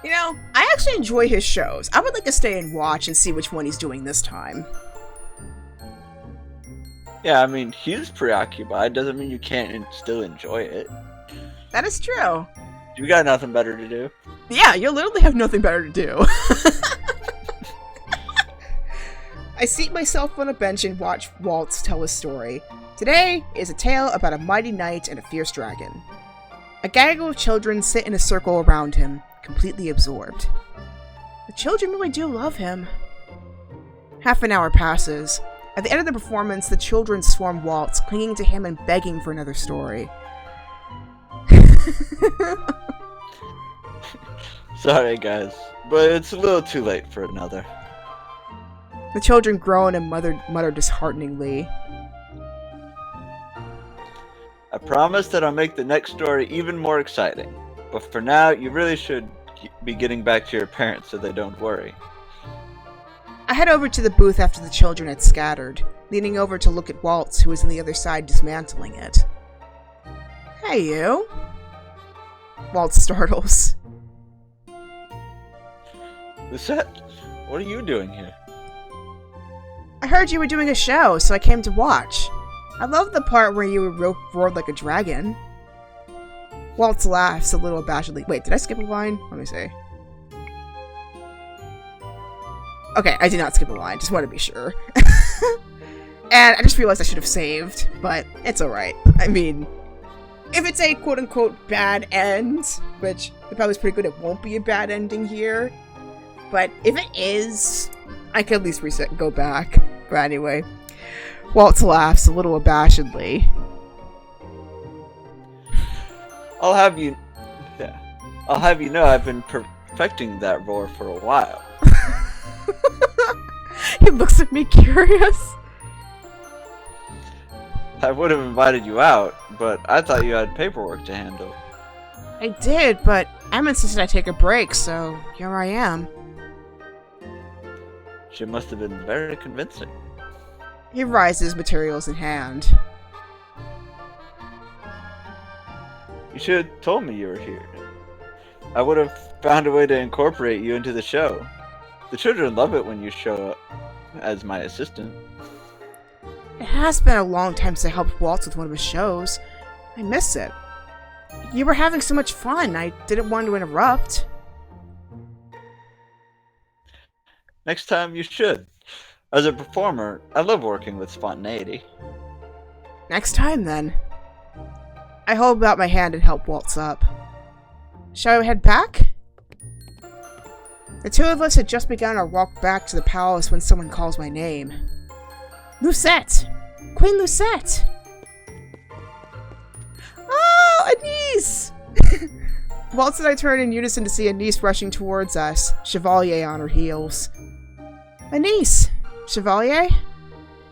you know, I actually enjoy his shows. I would like to stay and watch and see which one he's doing this time. Yeah, I mean, he's preoccupied. Doesn't mean you can't still enjoy it. That is true. You got nothing better to do. Yeah, you literally have nothing better to do. I seat myself on a bench and watch Waltz tell his story. Today is a tale about a mighty knight and a fierce dragon. A gaggle of children sit in a circle around him, completely absorbed. The children really do love him. Half an hour passes. At the end of the performance, the children swarm Waltz, clinging to him and begging for another story. Sorry, guys, but it's a little too late for another. The children groan and mutter dishearteningly. I promise that I'll make the next story even more exciting. But for now, you really should be getting back to your parents so they don't worry. I head over to the booth after the children had scattered, leaning over to look at Waltz, who was on the other side dismantling it. Hey, you. Waltz startles. Lucette, what are you doing here? I heard you were doing a show, so I came to watch. I love the part where you roared like a dragon. Waltz laughs a little abashedly. Wait, did I skip a line? Let me see. Okay, I did not skip a line. Just want to be sure. And I just realized I should have saved, but it's alright. I mean, if it's a quote-unquote bad end, which the probably is pretty good, it won't be a bad ending here. But if it is, I could at least reset and go back. But anyway, Waltz laughs a little abashedly. I'll have you know I've been perfecting that roar for a while. He looks at me curious. I would have invited you out, but I thought you had paperwork to handle. I did, but Em insisted I take a break, so here I am. She must have been very convincing. He rises, materials in hand. You should have told me you were here. I would have found a way to incorporate you into the show. The children love it when you show up as my assistant. It has been a long time since I helped Waltz with one of his shows. I miss it. You were having so much fun, I didn't want to interrupt. Next time you should. As a performer, I love working with spontaneity. Next time, then. I hold out my hand and help Waltz up. Shall we head back? The two of us had just begun our walk back to the palace when someone calls my name. Lucette! Queen Lucette! Oh, Anise! Waltz and I turn in unison to see Anise rushing towards us, Chevalier on her heels. Anise! Chevalier?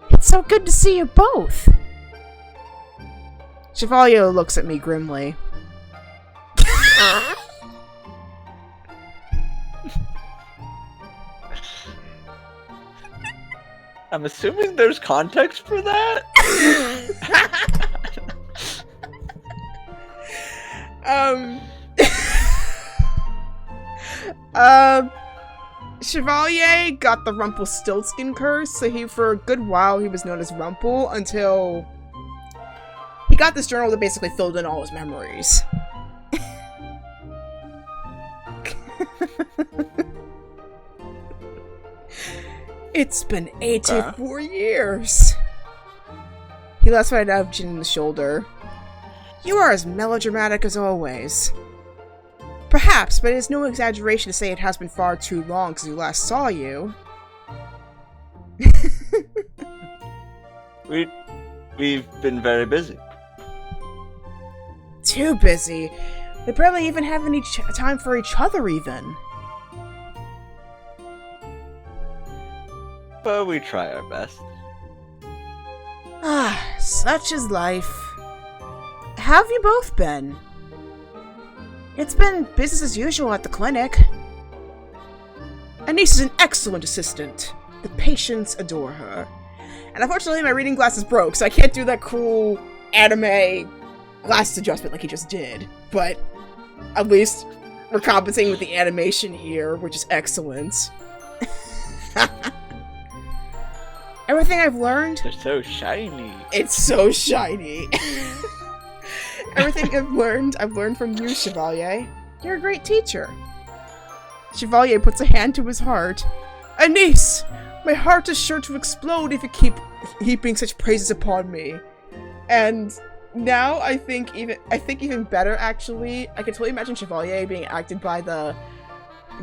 It's so good to see you both! Chevalier looks at me grimly. I'm assuming there's context for that? Chevalier got the Rumpelstiltskin curse, so for a good while he was known as Rumpel until he got this journal that basically filled in all his memories. It's been 84 years. He lets my nudge in the shoulder. You are as melodramatic as always. Perhaps, but it is no exaggeration to say it has been far too long since we last saw you. We've been very busy. Too busy. We barely even have any time for each other, even. But we try our best. Ah, such is life. How have you both been? It's been business as usual at the clinic. Anise is an excellent assistant. The patients adore her. And unfortunately, my reading glasses broke, so I can't do that cool anime glasses adjustment like he just did. But at least we're compensating with the animation here, which is excellent. Everything I've learned... They're so shiny. It's so shiny. Everything I've learned from you, Chevalier. You're a great teacher. Chevalier puts a hand to his heart. Anise! My heart is sure to explode if you keep heaping such praises upon me. And now I think even better, actually. I can totally imagine Chevalier being acted by the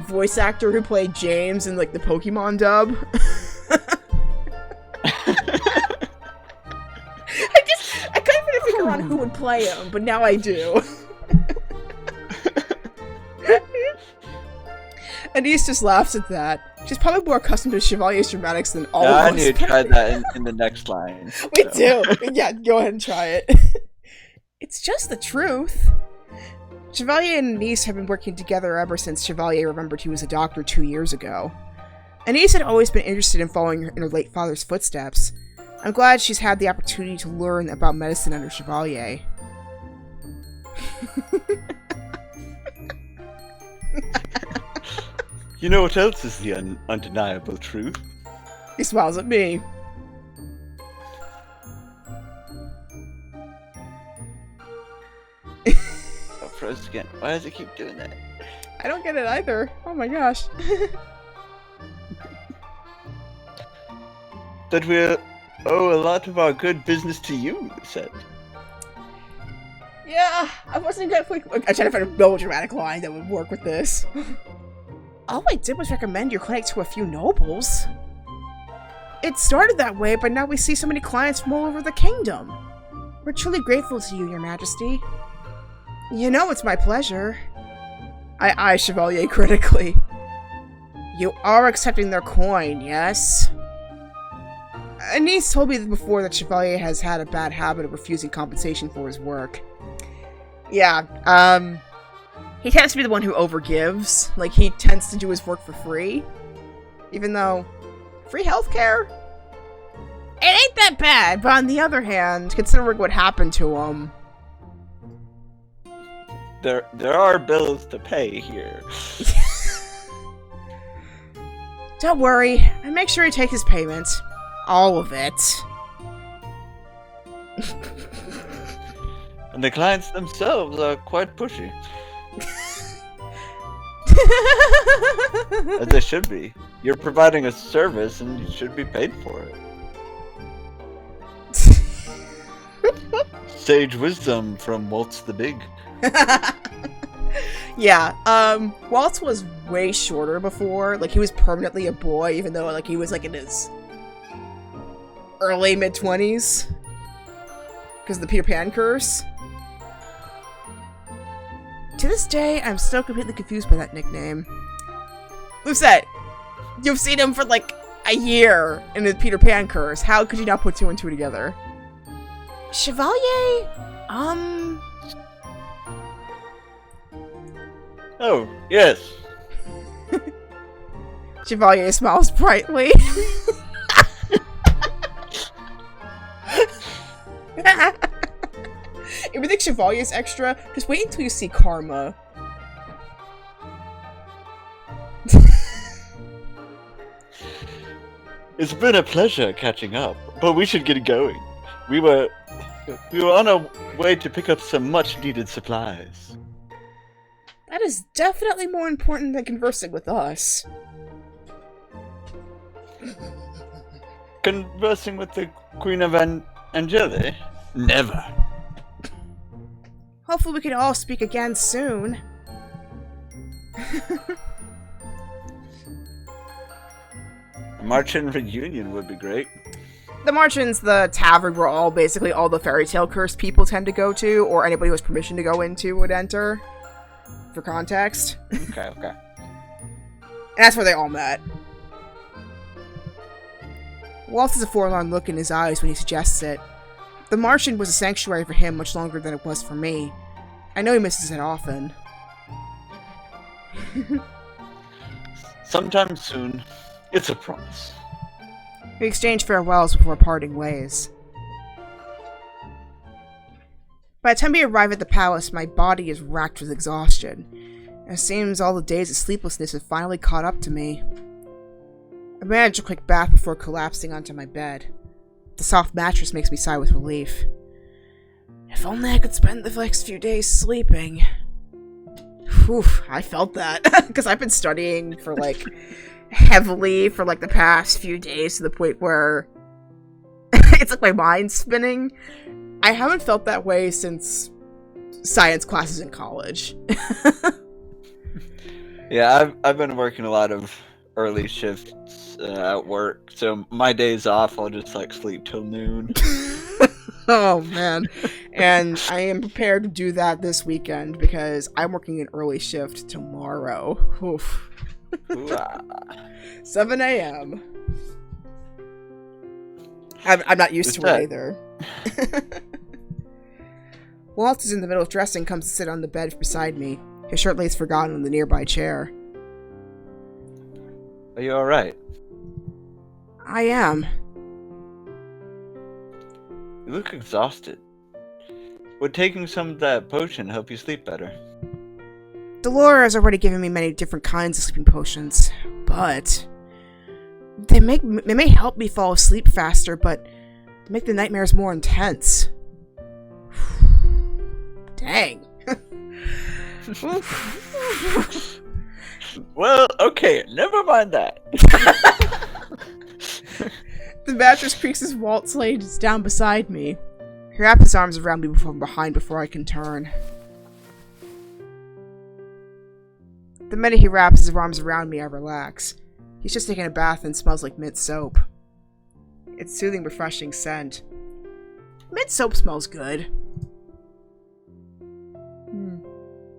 voice actor who played James in, like, the Pokemon dub. I couldn't even figure out who would play him, but now I do. Anise just laughs at that. She's probably more accustomed to Chevalier's dramatics than all of us. I need to try that in the next line. We do. Yeah, go ahead and try it. It's just the truth. Chevalier and Anise have been working together ever since Chevalier remembered he was a doctor 2 years ago. Anise had always been interested in following in her late father's footsteps. I'm glad she's had the opportunity to learn about medicine under Chevalier. You know what else is the undeniable truth? He smiles at me. Oh, froze again. Why does it keep doing that? I don't get it either. Oh my gosh. That we owe a lot of our good business to you, said. Yeah, I wasn't exactly. I tried to find a melodramatic line that would work with this. All I did was recommend your clinic to a few nobles. It started that way, but now we see so many clients from all over the kingdom. We're truly grateful to you, Your Majesty. You know it's my pleasure. I eye Chevalier critically. You are accepting their coin, yes? Anise told me before that Chevalier has had a bad habit of refusing compensation for his work. Yeah, he tends to be the one who overgives. Like, he tends to do his work for free. Even though, free healthcare? It ain't that bad, but on the other hand, considering what happened to him... There are bills to pay here. Don't worry, I make sure he takes his payment. All of it. And the clients themselves are quite pushy. As they should be. You're providing a service and you should be paid for it. Sage wisdom from Waltz the Big. Yeah, Waltz was way shorter before. Like, he was permanently a boy, even though, like, he was, like, in his early mid-20s. Because of the Peter Pan curse. To this day, I'm still completely confused by that nickname. Lucette, you've seen him for, like, a year in the Peter Pan curse. How could you not put two and two together? Chevalier? Oh, yes. Chevalier smiles brightly. If you think Chevalier's extra, just wait until you see Karma. It's been a pleasure catching up, but we should get going. We were on our way to pick up some much-needed supplies. That is definitely more important than conversing with us. Conversing with the Queen of Angeli? Never. Hopefully we can all speak again soon. A Martian reunion would be great. The Martian's the tavern where all the fairy tale cursed people tend to go to, or anybody who has permission to go into would enter. For context. Okay. And that's where they all met. Waltz has a forlorn look in his eyes when he suggests it. The Martian was a sanctuary for him much longer than it was for me. I know he misses it often. Sometime soon. It's a promise. We exchange farewells before parting ways. By the time we arrive at the palace, my body is racked with exhaustion. It seems all the days of sleeplessness have finally caught up to me. I manage a quick bath before collapsing onto my bed. The soft mattress makes me sigh with relief. If only I could spend the next few days sleeping. Whew, I felt that. Because I've been studying for, like, heavily for, like, the past few days to the point where it's like my mind's spinning. I haven't felt that way since science classes in college. Yeah, I've been working a lot of early shifts at work, so my days off I'll just like sleep till noon. Oh man. And I am prepared to do that this weekend because I'm working an early shift tomorrow. Oof. 7 a.m. I'm not used to it either. Waltz is in the middle of dressing, comes to sit on the bed beside me. His shirt lays forgotten on the nearby chair. Are you alright? I am. You look exhausted. Would taking some of that potion help you sleep better? Delora has already given me many different kinds of sleeping potions, but they may help me fall asleep faster, but they make the nightmares more intense. Dang. Well, okay, never mind that. The mattress creaks as Waltz lays down beside me. He wraps his arms around me from behind before I can turn. The minute he wraps his arms around me, I relax. He's just taking a bath and smells like mint soap. It's soothing, refreshing scent. Mint soap smells good.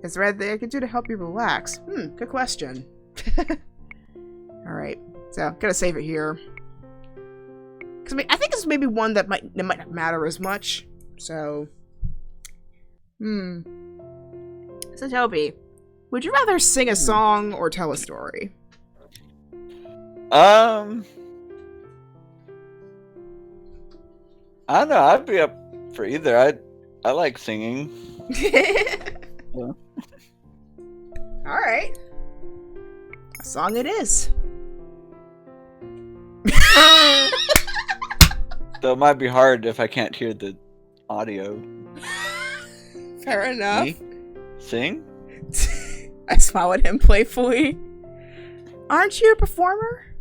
Is there anything I can do to help you relax? Good question. Alright, so I'm gonna save it here. I think this may be one that might not matter as much. So, So Toby, would you rather sing a song or tell a story? I don't know. I'd be up for either. I like singing. Yeah. All right, a song it is. Though it might be hard if I can't hear the audio. Fair enough. Me? Sing? I smile at him playfully. Aren't you a performer?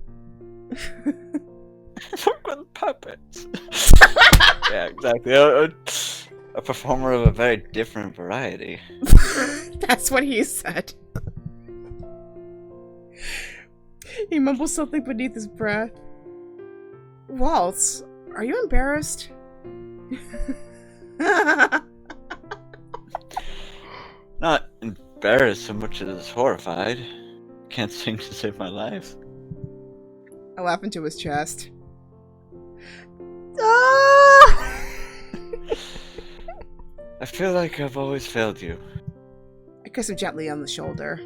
Work with puppets. Yeah, exactly. A performer of a very different variety. That's what he said. He mumbles something beneath his breath. Waltz, are you embarrassed? Not embarrassed so much as horrified. Can't sing to save my life. I laugh into his chest. Ah! I feel like I've always failed you. I kiss him gently on the shoulder.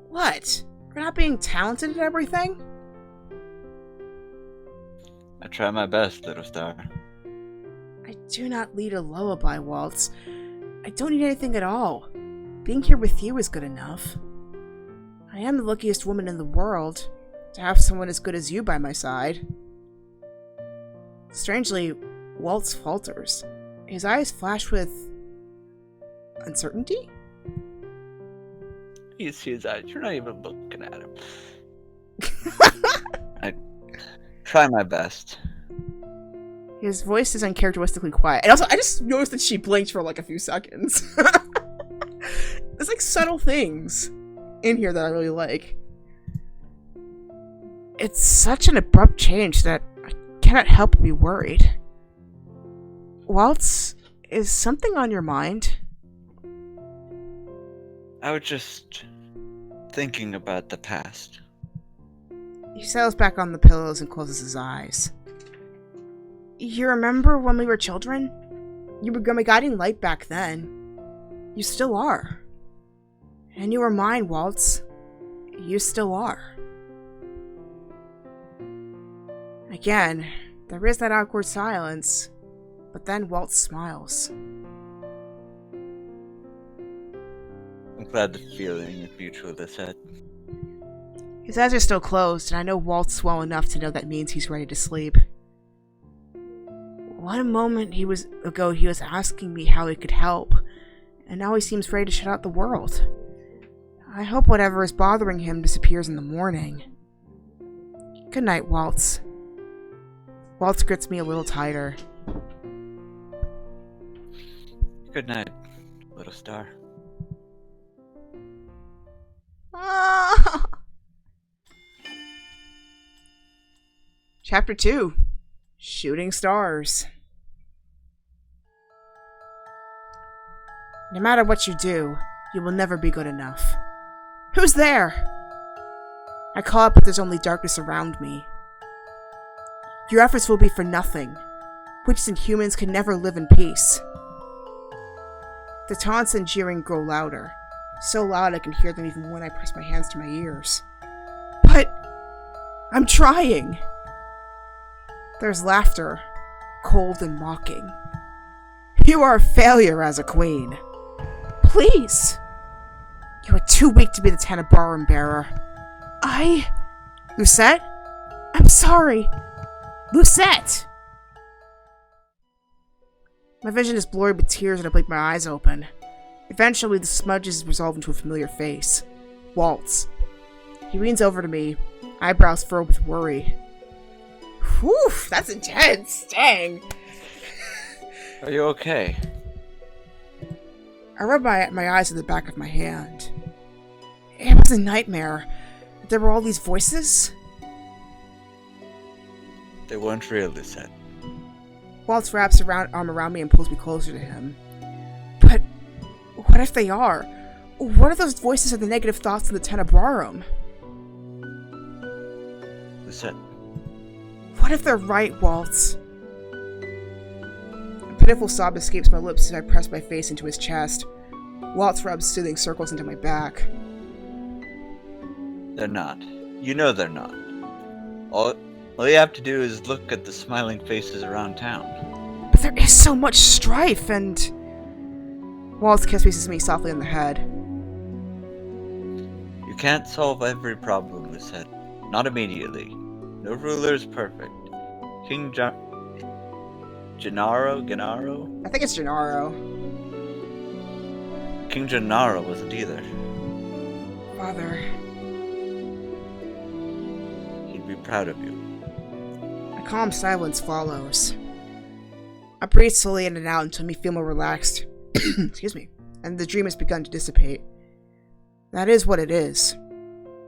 What? You're not being talented at everything? I try my best, little star. I do not lead a lullaby, Waltz. I don't need anything at all. Being here with you is good enough. I am the luckiest woman in the world to have someone as good as you by my side. Strangely, Waltz falters. His eyes flash with uncertainty? You see his eyes. You're not even looking at him. I try my best. His voice is uncharacteristically quiet. And also, I just noticed that she blinked for like a few seconds. There's like subtle things in here that I really like. It's such an abrupt change that I cannot help but be worried. Waltz, is something on your mind? I was just thinking about the past. He settles back on the pillows and closes his eyes. You remember when we were children? You were my guiding light back then. You still are. And you were mine, Waltz. You still are. Again, there is that awkward silence, but then Waltz smiles. I'm glad the feeling is mutual, they said. His eyes are still closed, and I know Waltz well enough to know that means he's ready to sleep. One moment ago he was asking me how he could help, and now he seems ready to shut out the world. I hope whatever is bothering him disappears in the morning. Good night, Waltz. Waltz grits me a little tighter. Good night, little star. Ah! Chapter 2. Shooting Stars. No matter what you do, you will never be good enough. Who's there? I call up, but there's only darkness around me. Your efforts will be for nothing. Witches and humans can never live in peace. The taunts and jeering grow louder. So loud I can hear them even when I press my hands to my ears. But I'm trying. There's laughter, cold and mocking. You are a failure as a queen. Please. You are too weak to be the Tanabarum bearer. Lucette? I'm sorry. Lucette! My vision is blurry with tears and I blink my eyes open. Eventually, the smudges resolve into a familiar face. Waltz. He leans over to me, eyebrows furrowed with worry. Whew, that's intense. Dang. Are you okay? I rub my eyes at the back of my hand. It was a nightmare. There were all these voices. They weren't real, they said. Waltz wraps arm around me and pulls me closer to him. But what if they are? What are those voices of the negative thoughts in the Tenebrarum? They said. What if they're right, Waltz? A pitiful sob escapes my lips as I press my face into his chest. Waltz rubs soothing circles into my back. They're not. You know they're not. All you have to do is look at the smiling faces around town. But there is so much strife and... Waltz kisses me softly on the head. You can't solve every problem, Lucette. Not immediately. No ruler is perfect. King Gennaro? I think it's Gennaro. King Gennaro wasn't either. Father. He'd be proud of you. A calm silence follows. I breathe slowly in and out until I feel more relaxed. Excuse me. And the dream has begun to dissipate. That is what it is.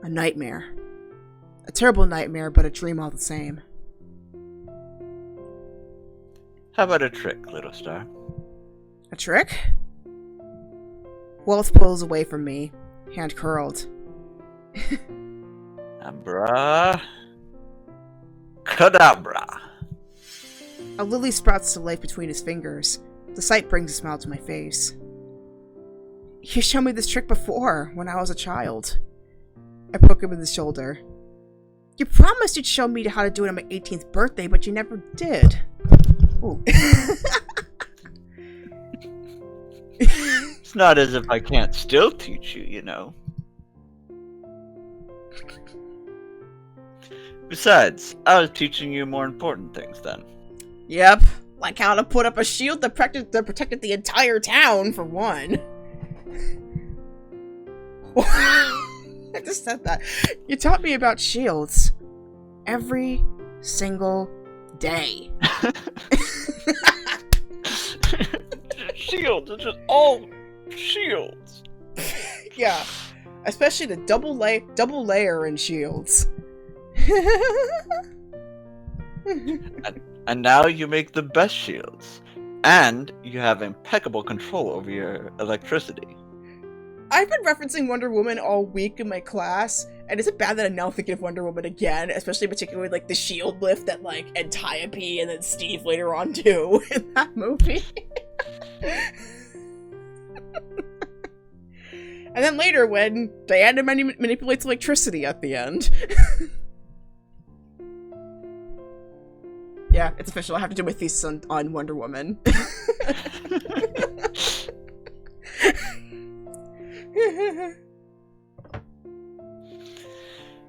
A nightmare. A terrible nightmare, but a dream all the same. How about a trick, little star? A trick? Waltz pulls away from me, hand curled. Abra... Cadabra. A lily sprouts to life between his fingers. The sight brings a smile to my face. You showed me this trick before, when I was a child. I poke him in the shoulder. You promised you'd show me how to do it on my 18th birthday, but you never did. Ooh. It's not as if I can't still teach you, you know. Besides, I was teaching you more important things then. Yep, like how to put up a shield that protected the entire town, for one. I just said that. You taught me about shields. Every single day. Shields, it's just all shields. Yeah, especially the double layer in shields. And now you make the best shields. And you have impeccable control over your electricity. I've been referencing Wonder Woman all week in my class, and is it bad that I'm now thinking of Wonder Woman again, especially particularly like the shield lift that like Antiope and then Steve later on do in that movie? And then later when Diana manipulates electricity at the end. Yeah, it's official. I have to do my thesis on Wonder Woman.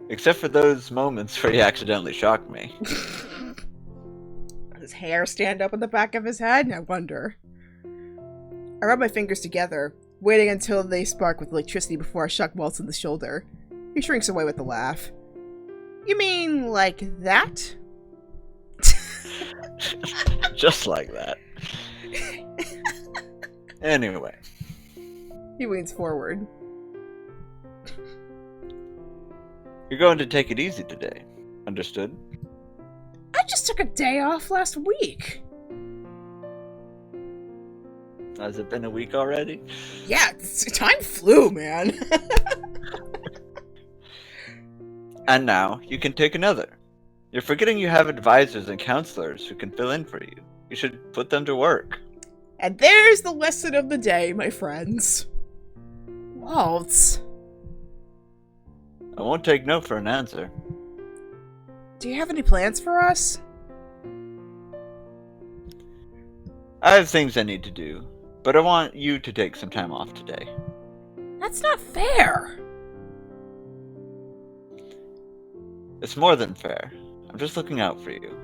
Except for those moments where you accidentally shocked me. His hair stand up on the back of his head? I wonder. I rub my fingers together, waiting until they spark with electricity before I shock Waltz in the shoulder. He shrinks away with a laugh. You mean like that? Just like that. Anyway. He leans forward. You're going to take it easy today. Understood? I just took a day off last week. Has it been a week already? Yeah, time flew, man. And now, you can take another. You're forgetting you have advisors and counselors who can fill in for you. You should put them to work. And there's the lesson of the day, my friends. Waltz. I won't take no for an answer. Do you have any plans for us? I have things I need to do, but I want you to take some time off today. That's not fair. It's more than fair. I'm just looking out for you.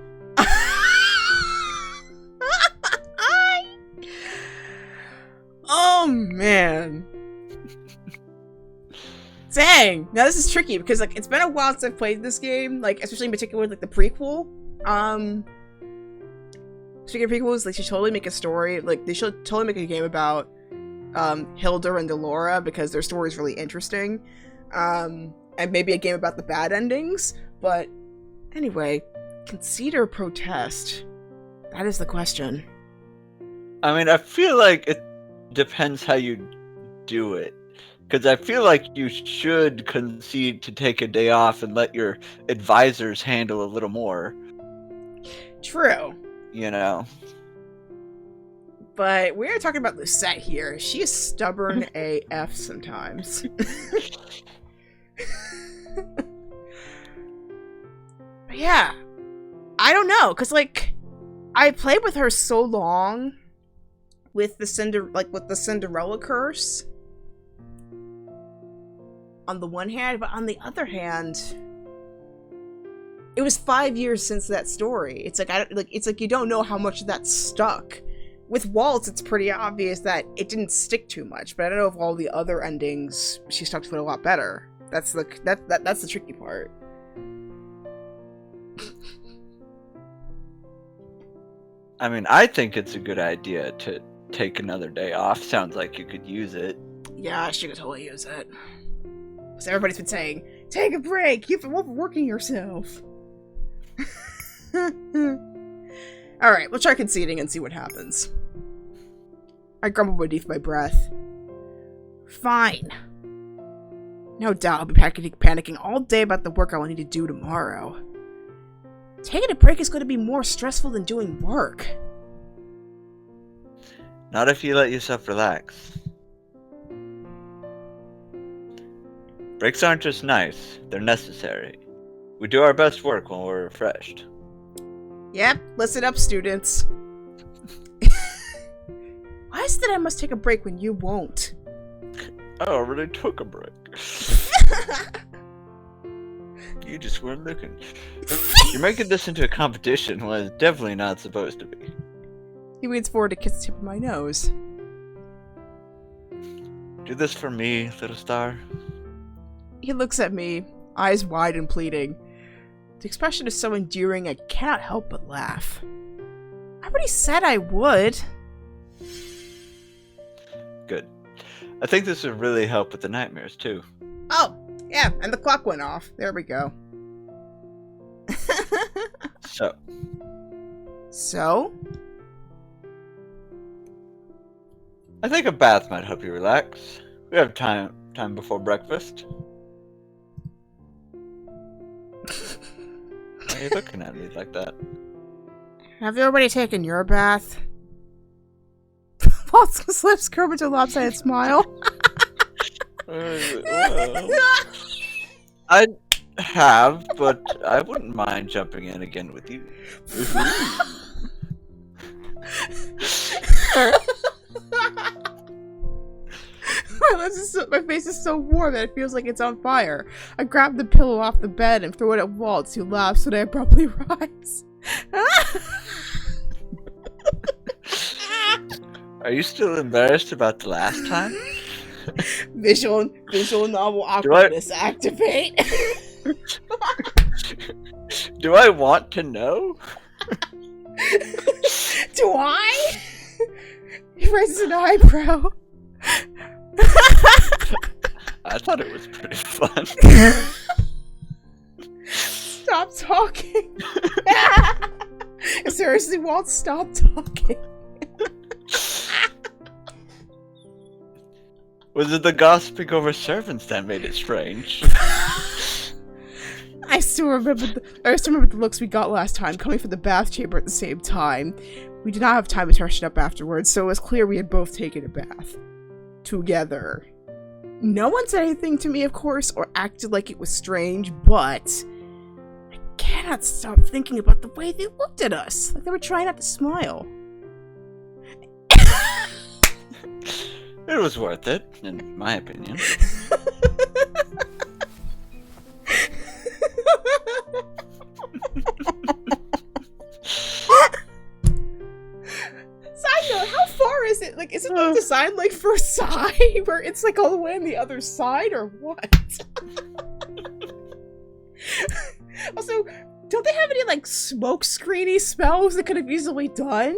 Oh, man. Dang. Now this is tricky because like it's been a while since I've played this game, like especially in particular like the prequel. Speaking of prequels, like they should totally make a story, like they should totally make a game about Hilda and Delora because their story is really interesting. And maybe a game about the bad endings, but anyway, concede or protest? That is the question. I mean, I feel like it depends how you do it. Because I feel like you should concede to take a day off and let your advisors handle a little more. True. You know. But we're talking about Lucette here. She is stubborn AF sometimes. But yeah. I don't know, because, like, I played with her so long with the Cinderella curse. On the one hand, but on the other hand, it was 5 years since that story. It's like you don't know how much that stuck. With Waltz, it's pretty obvious that it didn't stick too much, but I don't know if all the other endings she stuck to it a lot better. That's the tricky part. I mean, I think it's a good idea to take another day off. Sounds like you could use it. Yeah, she could totally use it. Because everybody's been saying, take a break! You've been overworking yourself! Alright, we'll try conceding and see what happens. I grumble beneath my breath. Fine. No doubt I'll be panicking all day about the work I will need to do tomorrow. Taking a break is going to be more stressful than doing work. Not if you let yourself relax. Breaks aren't just nice, they're necessary. We do our best work when we're refreshed. Yep, listen up, students. Why is it that I must take a break when you won't? I already took a break. You just weren't looking. You're making this into a competition when it's definitely not supposed to be. He leans forward to kiss the tip of my nose. Do this for me, little star. He looks at me, eyes wide and pleading. The expression is so endearing I cannot help but laugh. I already said I would. Good. I think this would really help with the nightmares, too. Oh, yeah, and the clock went off. There we go. So? I think a bath might help you relax. We have time before breakfast. Why are you looking at me like that? Have you already taken your bath? Waltz's lips curve into a lopsided smile. I have, but I wouldn't mind jumping in again with you. My face is so warm that it feels like it's on fire. I grab the pillow off the bed and throw it at Waltz, who laughs when I abruptly rise. Are you still embarrassed about the last time? Visual novel awkwardness activate. Do I want to know? Do I? He raises an eyebrow. I thought it was pretty fun. Stop talking. Seriously, Walt, stop talking. Was it the gossiping over servants that made it strange? I still remember the looks we got last time, coming from the bath chamber at the same time. We did not have time to freshen up afterwards, so it was clear we had both taken a bath. Together. No one said anything to me, of course, or acted like it was strange, but I cannot stop thinking about the way they looked at us, like they were trying not to smile. It was worth it, in my opinion. Side note, how far is it? Like, isn't it designed like Versailles, where it's like all the way on the other side, or what? Also, don't they have any like smoke screeny spells that could have easily done?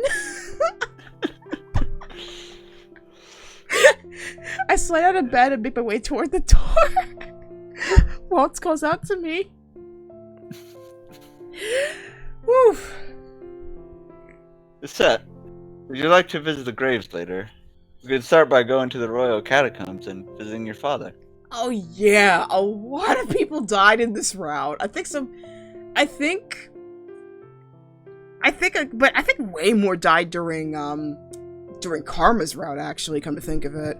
I slide out of bed and make my way toward the door. Waltz calls out to me. Whew. Set. Would you like to visit the graves later? We could start by going to the royal catacombs and visiting your father. Oh yeah, a lot of people died in this route. I think But I think way more died during Karma's route, actually, come to think of it.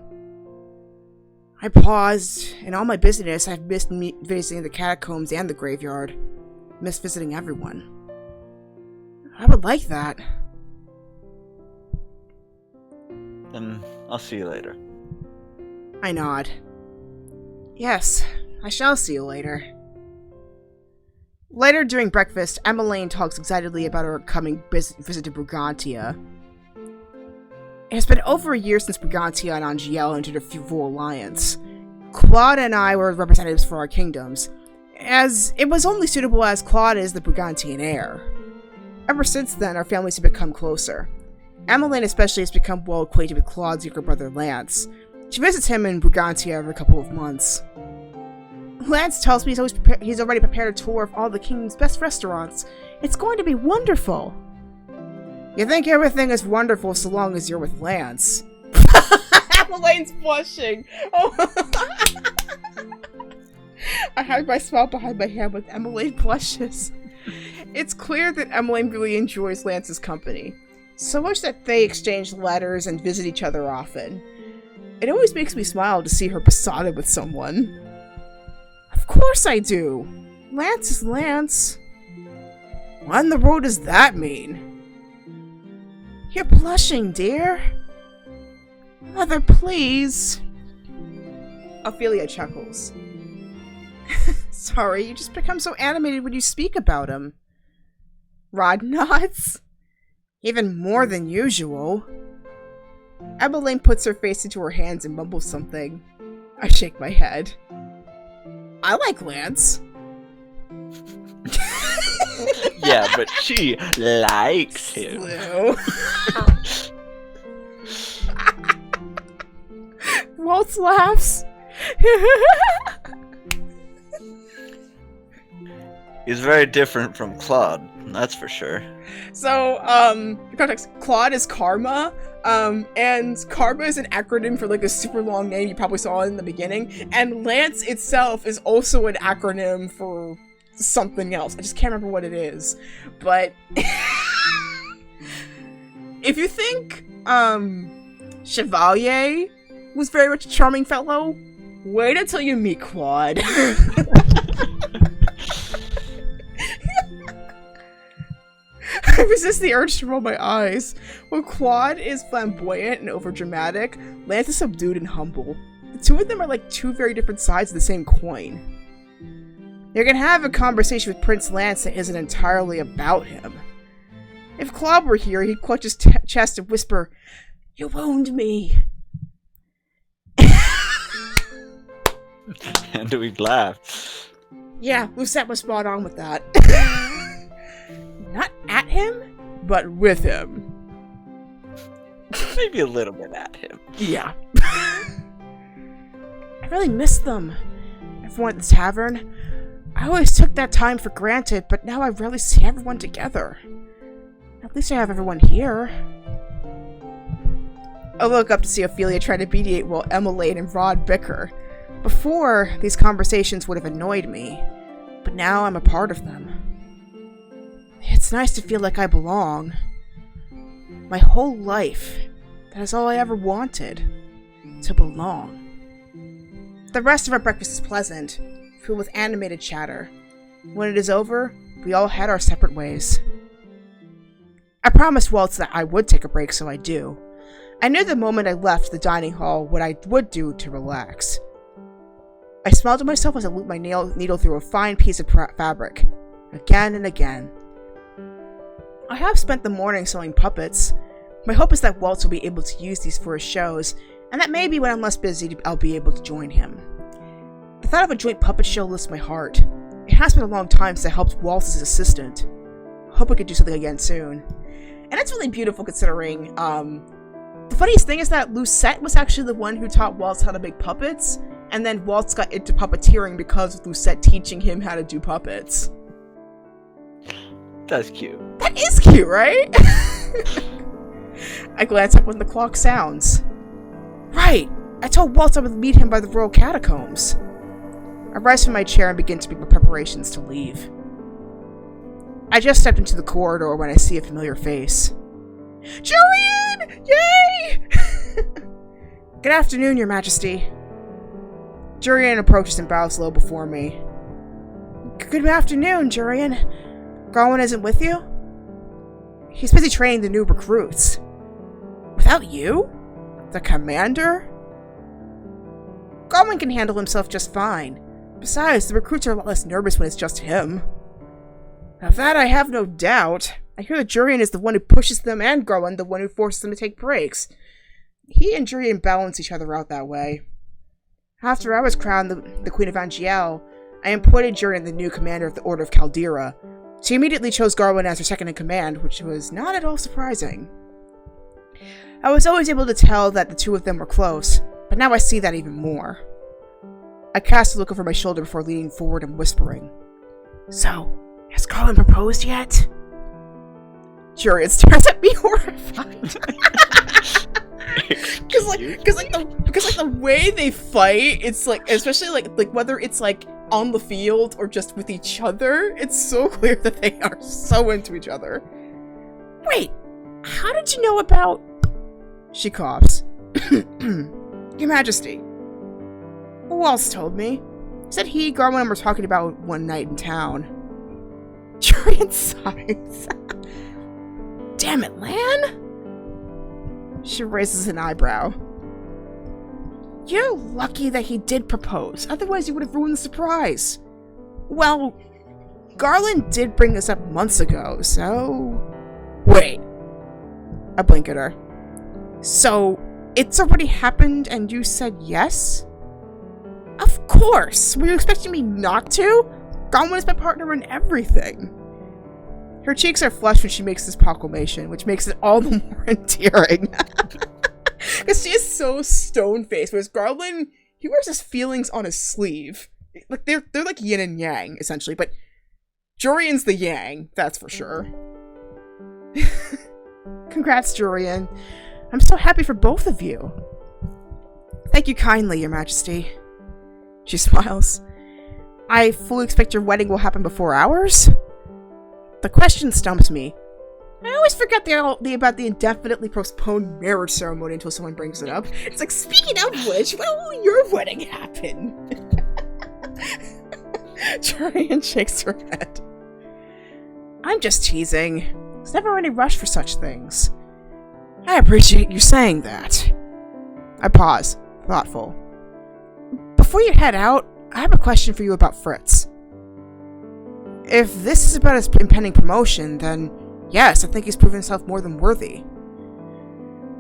I paused. In all my busyness, I've missed visiting the catacombs and the graveyard. Missed visiting everyone. I would like that. Then I'll see you later. I nod. Yes, I shall see you later. Later during breakfast, Emmeline talks excitedly about her coming visit to Brigantia. It has been over a year since Brigantia and Angiel entered a full alliance. Claude and I were representatives for our kingdoms, as it was only suitable as Claude is the Brigantian heir. Ever since then, our families have become closer. Emmeline especially has become well acquainted with Claude's younger brother Lance. She visits him in Brigantia every couple of months. Lance tells me he's already prepared a tour of all the kingdom's best restaurants. It's going to be wonderful. You think everything is wonderful so long as you're with Lance. Emmeline's blushing. Oh. I hide my smile behind my hand with Emmeline blushes. It's clear that Emmeline really enjoys Lance's company. So much that they exchange letters and visit each other often. It always makes me smile to see her besotted with someone. Of course I do. Lance is Lance. What in the world does that mean? You're blushing, dear. Mother, please. Ophelia chuckles. Sorry, you just become so animated when you speak about him. Rod nods. Even more than usual. Emmeline puts her face into her hands and mumbles something. I shake my head. I like Lance. Yeah, but she likes him. Waltz laughs. He's very different from Claude, that's for sure. So, context, Claude is Karma, and Karma is an acronym for like a super long name you probably saw in the beginning, and Lance itself is also an acronym for something else. I just can't remember what it is, but if you think, Chevalier was very much a charming fellow, wait until you meet Claude. I resist the urge to roll my eyes. While Claude is flamboyant and overdramatic, Lance is subdued and humble. The two of them are like two very different sides of the same coin. You can have a conversation with Prince Lance that isn't entirely about him. If Claude were here, he'd clutch his chest and whisper, "You wound me." And we'd laugh. Yeah, Lucette was spot on with that. Not at him, but with him. Maybe a little bit at him. Yeah. I really miss them. Everyone at the tavern. I always took that time for granted, but now I rarely see everyone together. At least I have everyone here. I look up to see Ophelia trying to mediate while Emmeline and Rod bicker. Before, these conversations would have annoyed me, but now I'm a part of them. It's nice to feel like I belong. My whole life, that is all I ever wanted, to belong. The rest of our breakfast is pleasant, filled with animated chatter. When it is over, we all head our separate ways. I promised Waltz that I would take a break, so I do. I knew the moment I left the dining hall what I would do to relax. I smiled to myself as I looped my needle through a fine piece of fabric, again and again. I have spent the morning sewing puppets. My hope is that Waltz will be able to use these for his shows, and that maybe when I'm less busy, I'll be able to join him. The thought of a joint puppet show lifts my heart. It has been a long time since I helped Waltz's assistant. I hope we could do something again soon. And it's really beautiful considering, the funniest thing is that Lucette was actually the one who taught Waltz how to make puppets, and then Waltz got into puppeteering because of Lucette teaching him how to do puppets. That's cute. That is cute, right? I glance up when the clock sounds. Right! I told Waltz I would meet him by the royal catacombs. I rise from my chair and begin to make my preparations to leave. I just stepped into the corridor when I see a familiar face. Jurian! Yay! Good afternoon, Your Majesty. Jurian approaches and bows low before me. Good afternoon, Jurian. Garwin isn't with you? He's busy training the new recruits. Without you? The commander? Garwin can handle himself just fine. Besides, the recruits are a lot less nervous when it's just him. Of that I have no doubt. I hear that Jurian is the one who pushes them and Garwin the one who forces them to take breaks. He and Jurian balance each other out that way. After I was crowned the Queen of Angiel, I appointed Jurian the new commander of the Order of Caldera. She immediately chose Garwin as her second-in-command, which was not at all surprising. I was always able to tell that the two of them were close, but now I see that even more. I cast a look over my shoulder before leaning forward and whispering. So, has Garwin proposed yet? Jurian stares at me horrified. Because the way they fight, it's like, especially like whether it's like on the field or just with each other, it's so clear that they are so into each other. Wait, how did you know about... She coughs. Your Majesty. Who else told me? Said he, Garwin, were talking about one night in town. Jurian sighs. Damn it, Lan! She raises an eyebrow. You're lucky that he did propose, otherwise you would have ruined the surprise. Well, Garland did bring this up months ago, so... Wait. I blink at her. So, it's already happened and you said yes? Of course! Were you expecting me not to? Garland is my partner in everything. Her cheeks are flushed when she makes this proclamation, which makes it all the more endearing. Because she is so stone-faced, whereas Garland, he wears his feelings on his sleeve. Like, they're like yin and yang, essentially, but Jurian's the yang, that's for sure. Congrats, Jurian. I'm so happy for both of you. Thank you kindly, Your Majesty. She smiles. I fully expect your wedding will happen before ours? The question stumps me. I always forget about the indefinitely postponed marriage ceremony until someone brings it up. It's like, speaking of which, when will your wedding happen? Jurian shakes her head. I'm just teasing. There's never any rush for such things. I appreciate you saying that. I pause, thoughtful. Before you head out, I have a question for you about Fritz. If this is about his impending promotion, then yes, I think he's proven himself more than worthy.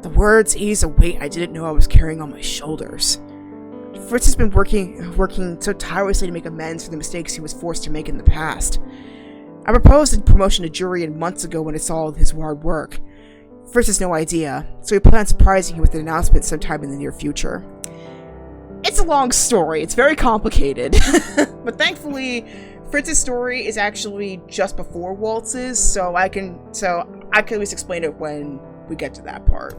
The words ease a weight I didn't know I was carrying on my shoulders. Fritz has been working so tirelessly to make amends for the mistakes he was forced to make in the past. I proposed a promotion to Jurian months ago when it saw his hard work. Fritz has no idea, so he plans surprising him with an announcement sometime in the near future. It's a long story, it's very complicated, but thankfully, Fritz's story is actually just before Waltz's, so I can at least explain it when we get to that part.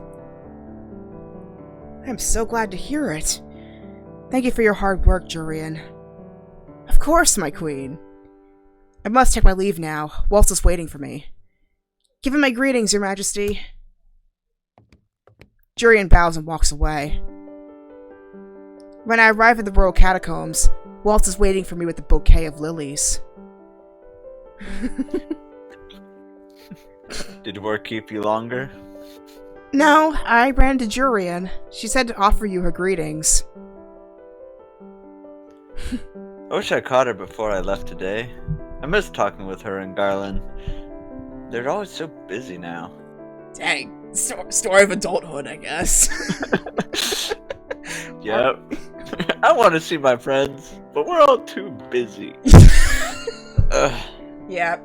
I'm so glad to hear it. Thank you for your hard work, Jurian. Of course, my queen. I must take my leave now. Waltz is waiting for me. Give him my greetings, Your Majesty. Jurian bows and walks away. When I arrive at the royal catacombs, Waltz is waiting for me with a bouquet of lilies. Did work keep you longer? No, I ran to Jurian. She said to offer you her greetings. I wish I caught her before I left today. I miss talking with her and Garland. They're always so busy now. Dang, story of adulthood, I guess. Yep. I want to see my friends, but we're all too busy. Yeah.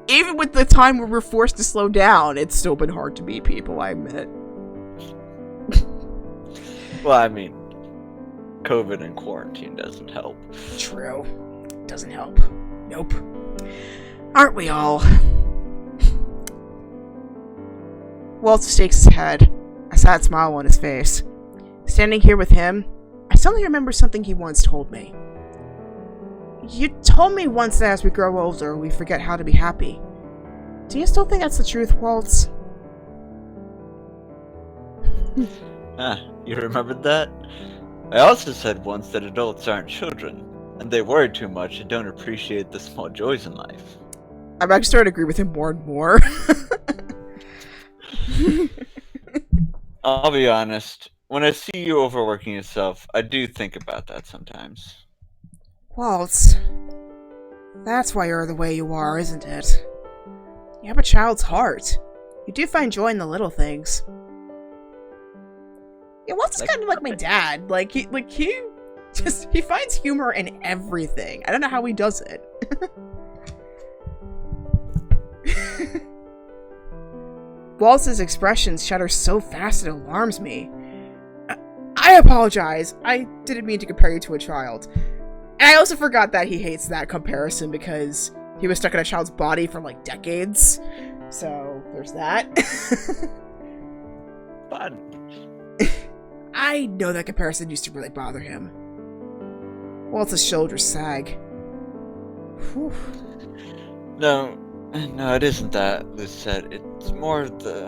Even with the time where we're forced to slow down, it's still been hard to meet people, I admit. Well, I mean, COVID and quarantine doesn't help. True. Doesn't help. Nope. Aren't we all? Waltz shakes his head, a sad smile on his face. Standing here with him, I suddenly remember something he once told me. You told me once that as we grow older, we forget how to be happy. Do you still think that's the truth, Waltz? You remembered that? I also said once that adults aren't children, and they worry too much and don't appreciate the small joys in life. I'm actually starting to agree with him more and more. I'll be honest, when I see you overworking yourself, I do think about that sometimes. Waltz, that's why you're the way you are, isn't it? You have a child's heart. You do find joy in the little things. Yeah, Waltz is kind of like my dad. He finds humor in everything. I don't know how he does it. Waltz's expressions shatter so fast it alarms me. I apologize. I didn't mean to compare you to a child. And I also forgot that he hates that comparison because he was stuck in a child's body for like decades. So, there's that. Fun. I know that comparison used to really bother him. Waltz's shoulders sag. Whew. No, it isn't that, Lucette. It's more the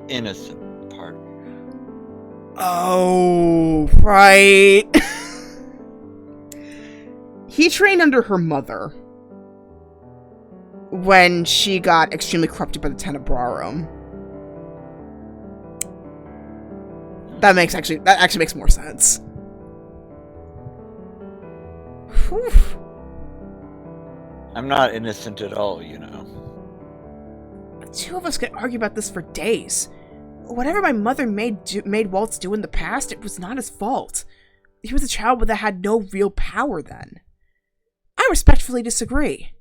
innocent part. Oh, right. He trained under her mother when she got extremely corrupted by the Tenebrarum. That actually makes more sense. Whew. I'm not innocent at all, you know. The two of us could argue about this for days. Whatever my mother made Waltz do in the past, it was not his fault. He was a child that had no real power then. I respectfully disagree.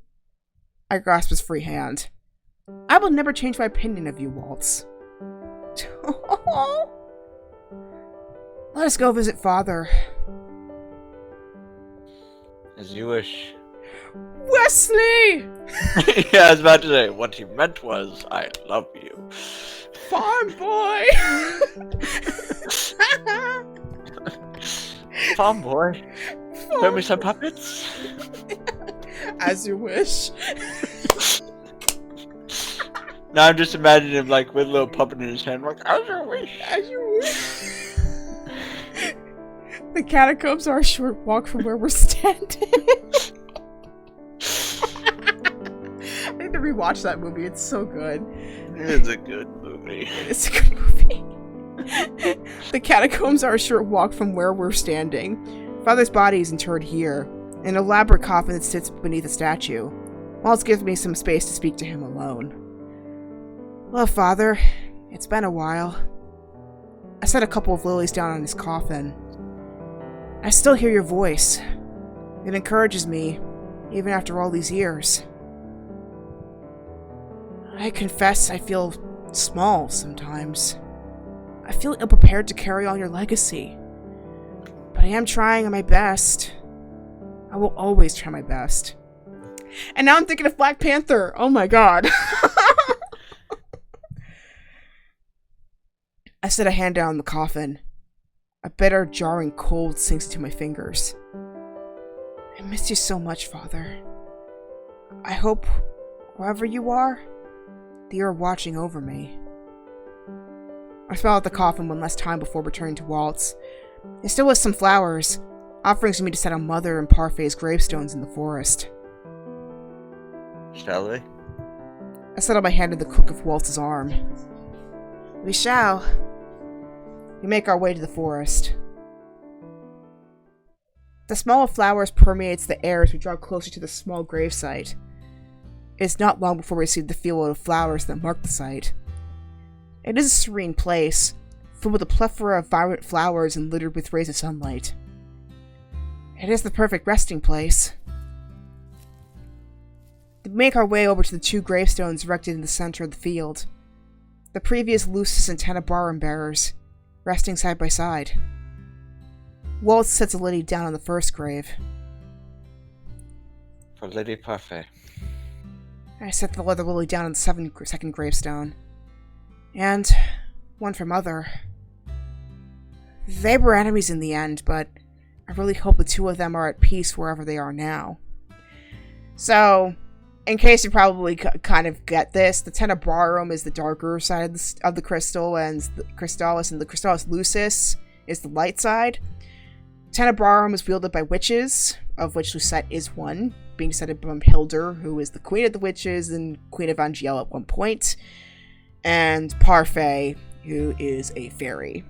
I grasped his free hand. I will never change my opinion of you, Waltz. Let us go visit Father. As you wish. Wesley! Yeah, I was about to say, what he meant was, I love you. Farm boy! Farm boy. Show me some puppets. As you wish. Now I'm just imagining him like with a little puppet in his hand, like, as you wish. As you wish. The catacombs are a short walk from where we're standing. I need to rewatch that movie. It's so good. It's a good movie. It's a good movie. The catacombs are a short walk from where we're standing. Father's body is interred here, an elaborate coffin that sits beneath a statue. Waltz gives me some space to speak to him alone. Well, Father, it's been a while. I set a couple of lilies down on his coffin. I still hear your voice. It encourages me, even after all these years. I confess I feel small sometimes. I feel ill-prepared to carry on your legacy. But I am trying my best. I will always try my best. And now I'm thinking of Black Panther. Oh my god. I set a hand down on the coffin. A bitter, jarring cold sinks into my fingers. I miss you so much, Father. I hope, wherever you are, that you're watching over me. I smiled at the coffin one last time before returning to Waltz. It still has some flowers, offerings for me to set on Mother and Parfay's gravestones in the forest. Shall we? I settled my hand in the crook of Waltz's arm. We shall. We make our way to the forest. The smell of flowers permeates the air as we draw closer to the small gravesite. It is not long before we see the field of flowers that mark the site. It is a serene place, filled with a plethora of vibrant flowers and littered with rays of sunlight. It is the perfect resting place. We make our way over to the two gravestones erected in the center of the field. The previous Lucis and Tenebrarum bearers, resting side by side. Waltz sets a lily down on the first grave. For Lady Parfait. I set the other lily down on the second gravestone. And one for Mother. They were enemies in the end, but I really hope the two of them are at peace wherever they are now. So, in case you probably kind of get this, the Tenebrarum is the darker side of the crystal, and the Crystallis and the Crystallis Lucis is the light side. Tenebrarum is wielded by witches, of which Lucette is one, being descended from Hildur, who is the queen of the witches and queen of Angiel at one point, and Parfait, who is a fairy.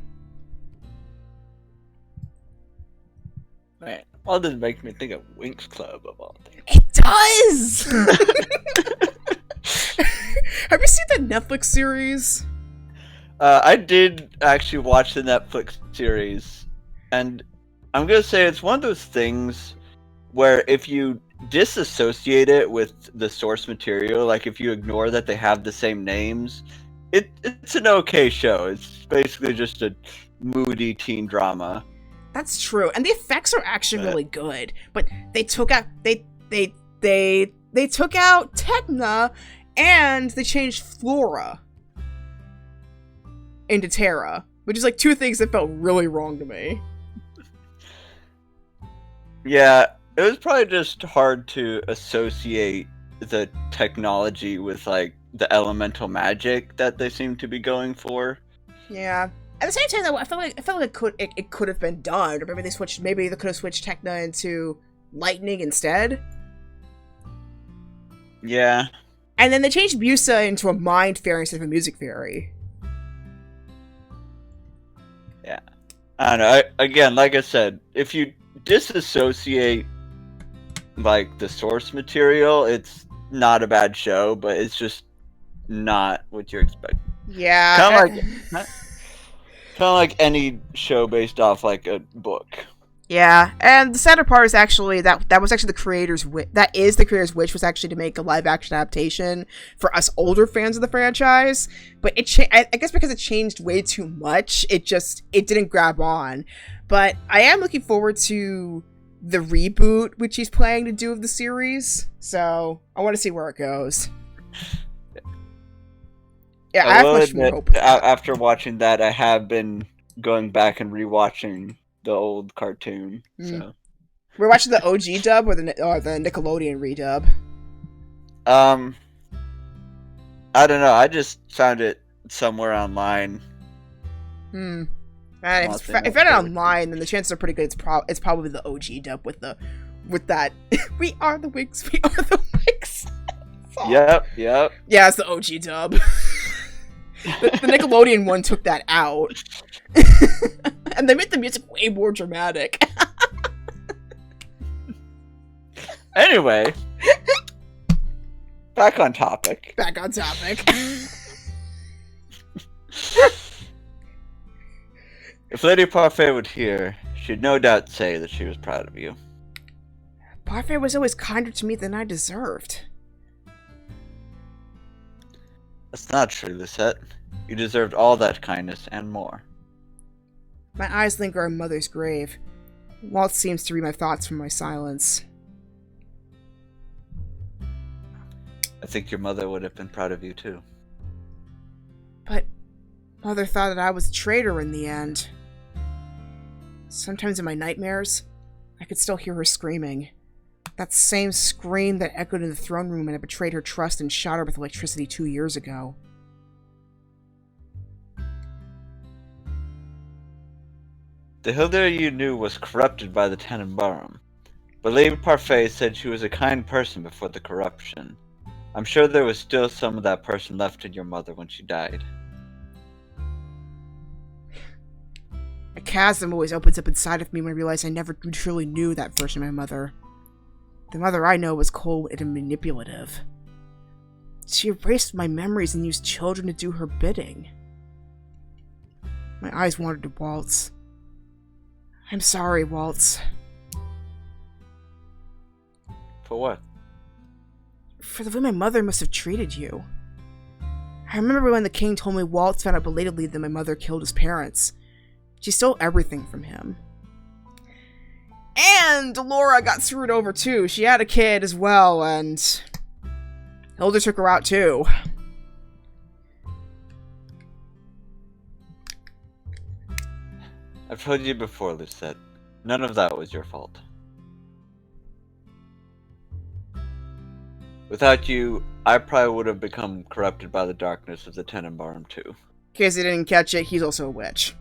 Man, all this makes me think of Winx Club of all things. It does! Have you seen that Netflix series? I did actually watch the Netflix series, and I'm gonna say it's one of those things where if you disassociate it with the source material, like if you ignore that they have the same names, it's an okay show. It's basically just a moody teen drama. That's true, and the effects are actually really good. But they took out they took out Tecna, and they changed Flora into Terra, which is like two things that felt really wrong to me. Yeah, it was probably just hard to associate the technology with like the elemental magic that they seem to be going for. Yeah. At the same time, though, I felt like it could have been done. Or maybe they could have switched Tecna into lightning instead. Yeah. And then they changed Musa into a mind fairy instead of a music fairy. Yeah. I don't know. Again, like I said, if you disassociate like the source material, it's not a bad show, but it's just not what you're expecting. Yeah. Kind of like any show based off like a book. Yeah, and the sadder part is actually that was actually the creator's wish. That is the creator's wish, was actually to make a live action adaptation for us older fans of the franchise. But I guess because it changed way too much, it didn't grab on. But I am looking forward to the reboot which he's planning to do of the series. So I want to see where it goes. Yeah, I have much more hope. After watching that, I have been going back and rewatching the old cartoon. So we're watching the OG dub or the Nickelodeon redub. I don't know. I just found it somewhere online. And if it's online, then the chances are pretty good. It's probably the OG dub with that. We are the Wigs. We are the Wigs. Yep. Yeah, it's the OG dub. The Nickelodeon one took that out. And they made the music way more dramatic. Anyway. Back on topic. If Lady Parfait would hear, she'd no doubt say that she was proud of you. Parfait was always kinder to me than I deserved. That's not true, Lucette. You deserved all that kindness and more. My eyes linger on Mother's grave. Walt seems to read my thoughts from my silence. I think your mother would have been proud of you, too. But Mother thought that I was a traitor in the end. Sometimes in my nightmares, I could still hear her screaming. That same scream that echoed in the throne room and had betrayed her trust and shot her with electricity 2 years ago. The Hilda you knew was corrupted by the Tenebrarum, but Lady Parfait said she was a kind person before the corruption. I'm sure there was still some of that person left in your mother when she died. A chasm always opens up inside of me when I realize I never truly knew that version of my mother. The mother I know was cold and manipulative. She erased my memories and used children to do her bidding. My eyes wandered to Waltz. I'm sorry, Waltz. For what? For the way my mother must have treated you. I remember when the king told me Waltz found out belatedly that my mother killed his parents. She stole everything from him. And Laura got screwed over too. She had a kid as well, and Hilda took her out too. I've told you before, Lucette. None of that was your fault. Without you, I probably would have become corrupted by the darkness of the Tenenbaum too. In case you didn't catch it, he's also a witch.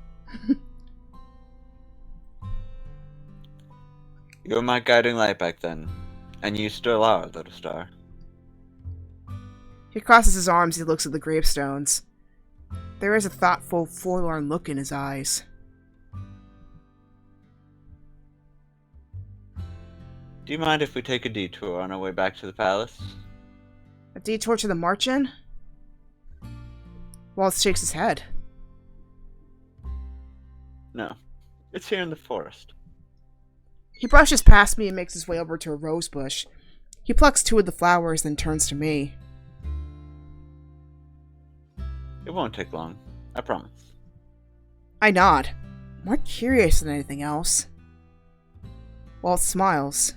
You were my guiding light back then, and you still are, little star. He crosses his arms as he looks at the gravestones. There is a thoughtful, forlorn look in his eyes. Do you mind if we take a detour on our way back to the palace? A detour to the March-In? Waltz shakes his head. No. It's here in the forest. He brushes past me and makes his way over to a rose bush. He plucks 2 of the flowers, then turns to me. It won't take long. I promise. I nod, more curious than anything else. Waltz smiles.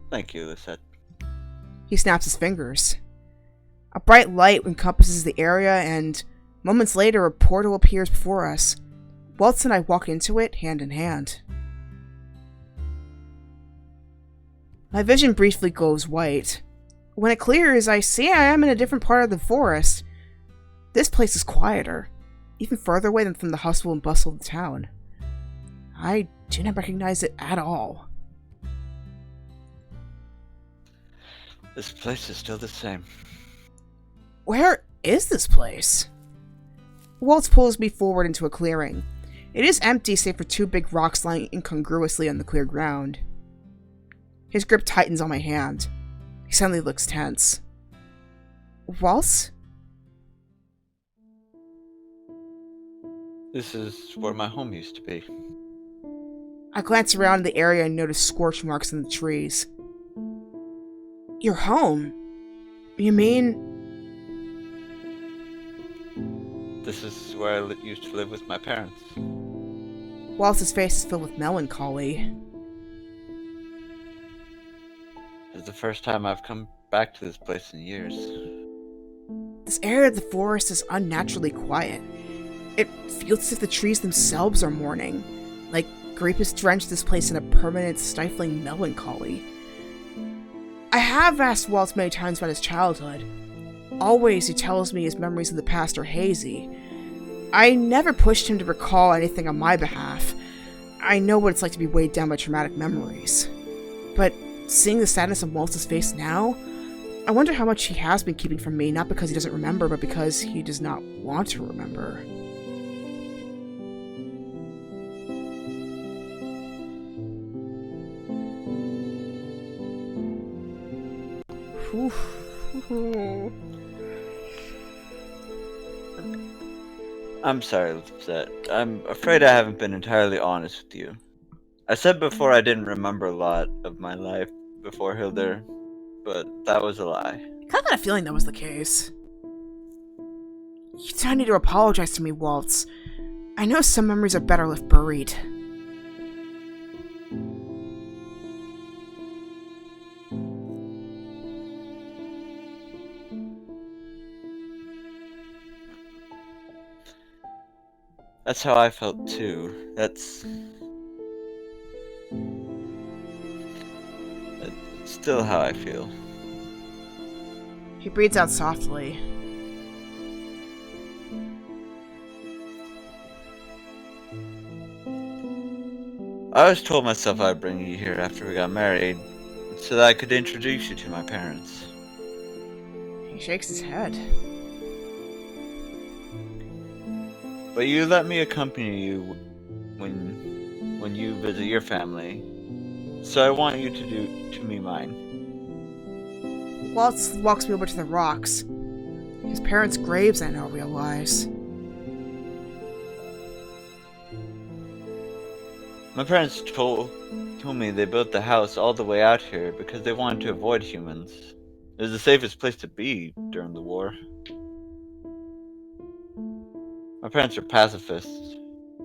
Thank you, Lisette. He snaps his fingers. A bright light encompasses the area, and moments later a portal appears before us. Waltz and I walk into it, hand in hand. My vision briefly goes white. When it clears, I see I am in a different part of the forest. This place is quieter, even further away than from the hustle and bustle of the town. I do not recognize it at all. This place is still the same. Where is this place? Waltz pulls me forward into a clearing. It is empty save for 2 big rocks lying incongruously on the clear ground. His grip tightens on my hand. He suddenly looks tense. Waltz? This is where my home used to be. I glance around the area and notice scorch marks in the trees. Your home? You mean... This is where I used to live with my parents. Waltz's face is filled with melancholy. It's the first time I've come back to this place in years. This area of the forest is unnaturally quiet. It feels as if the trees themselves are mourning, like grief has drenched this place in a permanent, stifling melancholy. I have asked Waltz many times about his childhood. Always he tells me his memories of the past are hazy. I never pushed him to recall anything on my behalf. I know what it's like to be weighed down by traumatic memories. But seeing the sadness on Waltz's face now, I wonder how much he has been keeping from me, not because he doesn't remember, but because he does not want to remember. I'm sorry, Lisette. I'm afraid I haven't been entirely honest with you. I said before I didn't remember a lot of my life before Hildur, but that was a lie. I kinda got a feeling that was the case. You don't need to apologize to me, Waltz. I know some memories are better left buried. That's how I felt too. That's still how I feel. He breathes out softly. I always told myself I'd bring you here after we got married, so that I could introduce you to my parents. He shakes his head. But you let me accompany you when you visit your family, so I want you to do to me mine. Waltz walks me over to the rocks. His parents' graves, I now realize. My parents told me they built the house all the way out here because they wanted to avoid humans. It was the safest place to be during the war. My parents are pacifists.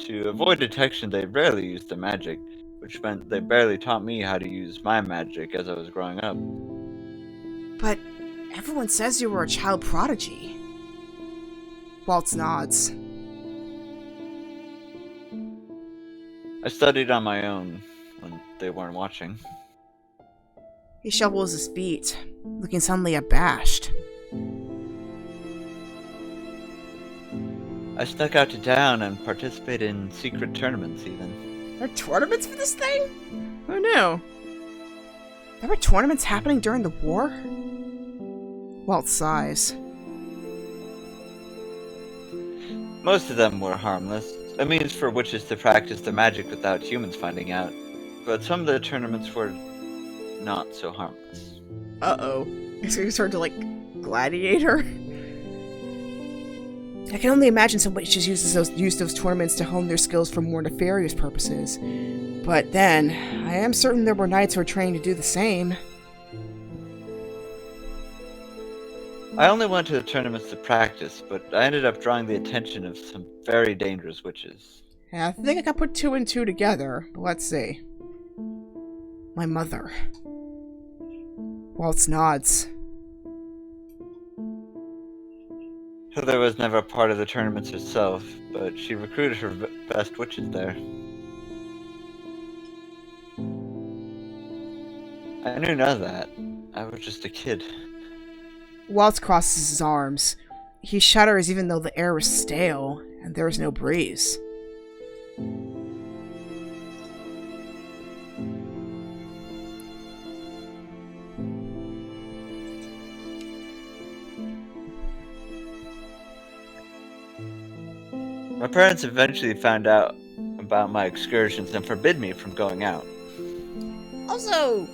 To avoid detection, they rarely used their magic, which meant they barely taught me how to use my magic as I was growing up. But everyone says you were a child prodigy. Waltz nods. I studied on my own when they weren't watching. He shuffles his feet, looking suddenly abashed. I snuck out to town and participated in secret tournaments even. There are tournaments for this thing? Who knew? There were tournaments happening during the war? Walt sighs. Most of them were harmless, a means for witches to practice their magic without humans finding out. But some of the tournaments were not so harmless. Uh-oh. Is he turned to, like, Gladiator? I can only imagine some witches use those tournaments to hone their skills for more nefarious purposes. But then, I am certain there were knights who were trained to do the same. I only went to the tournaments to practice, but I ended up drawing the attention of some very dangerous witches. Yeah, I think I can put 2 and 2 together, but let's see. My mother. Waltz nods. Hilda was never a part of the tournaments herself, but she recruited her best witches there. I knew none of that. I was just a kid. Waltz crosses his arms. He shudders even though the air is stale, and there is no breeze. My parents eventually found out about my excursions and forbid me from going out. Also,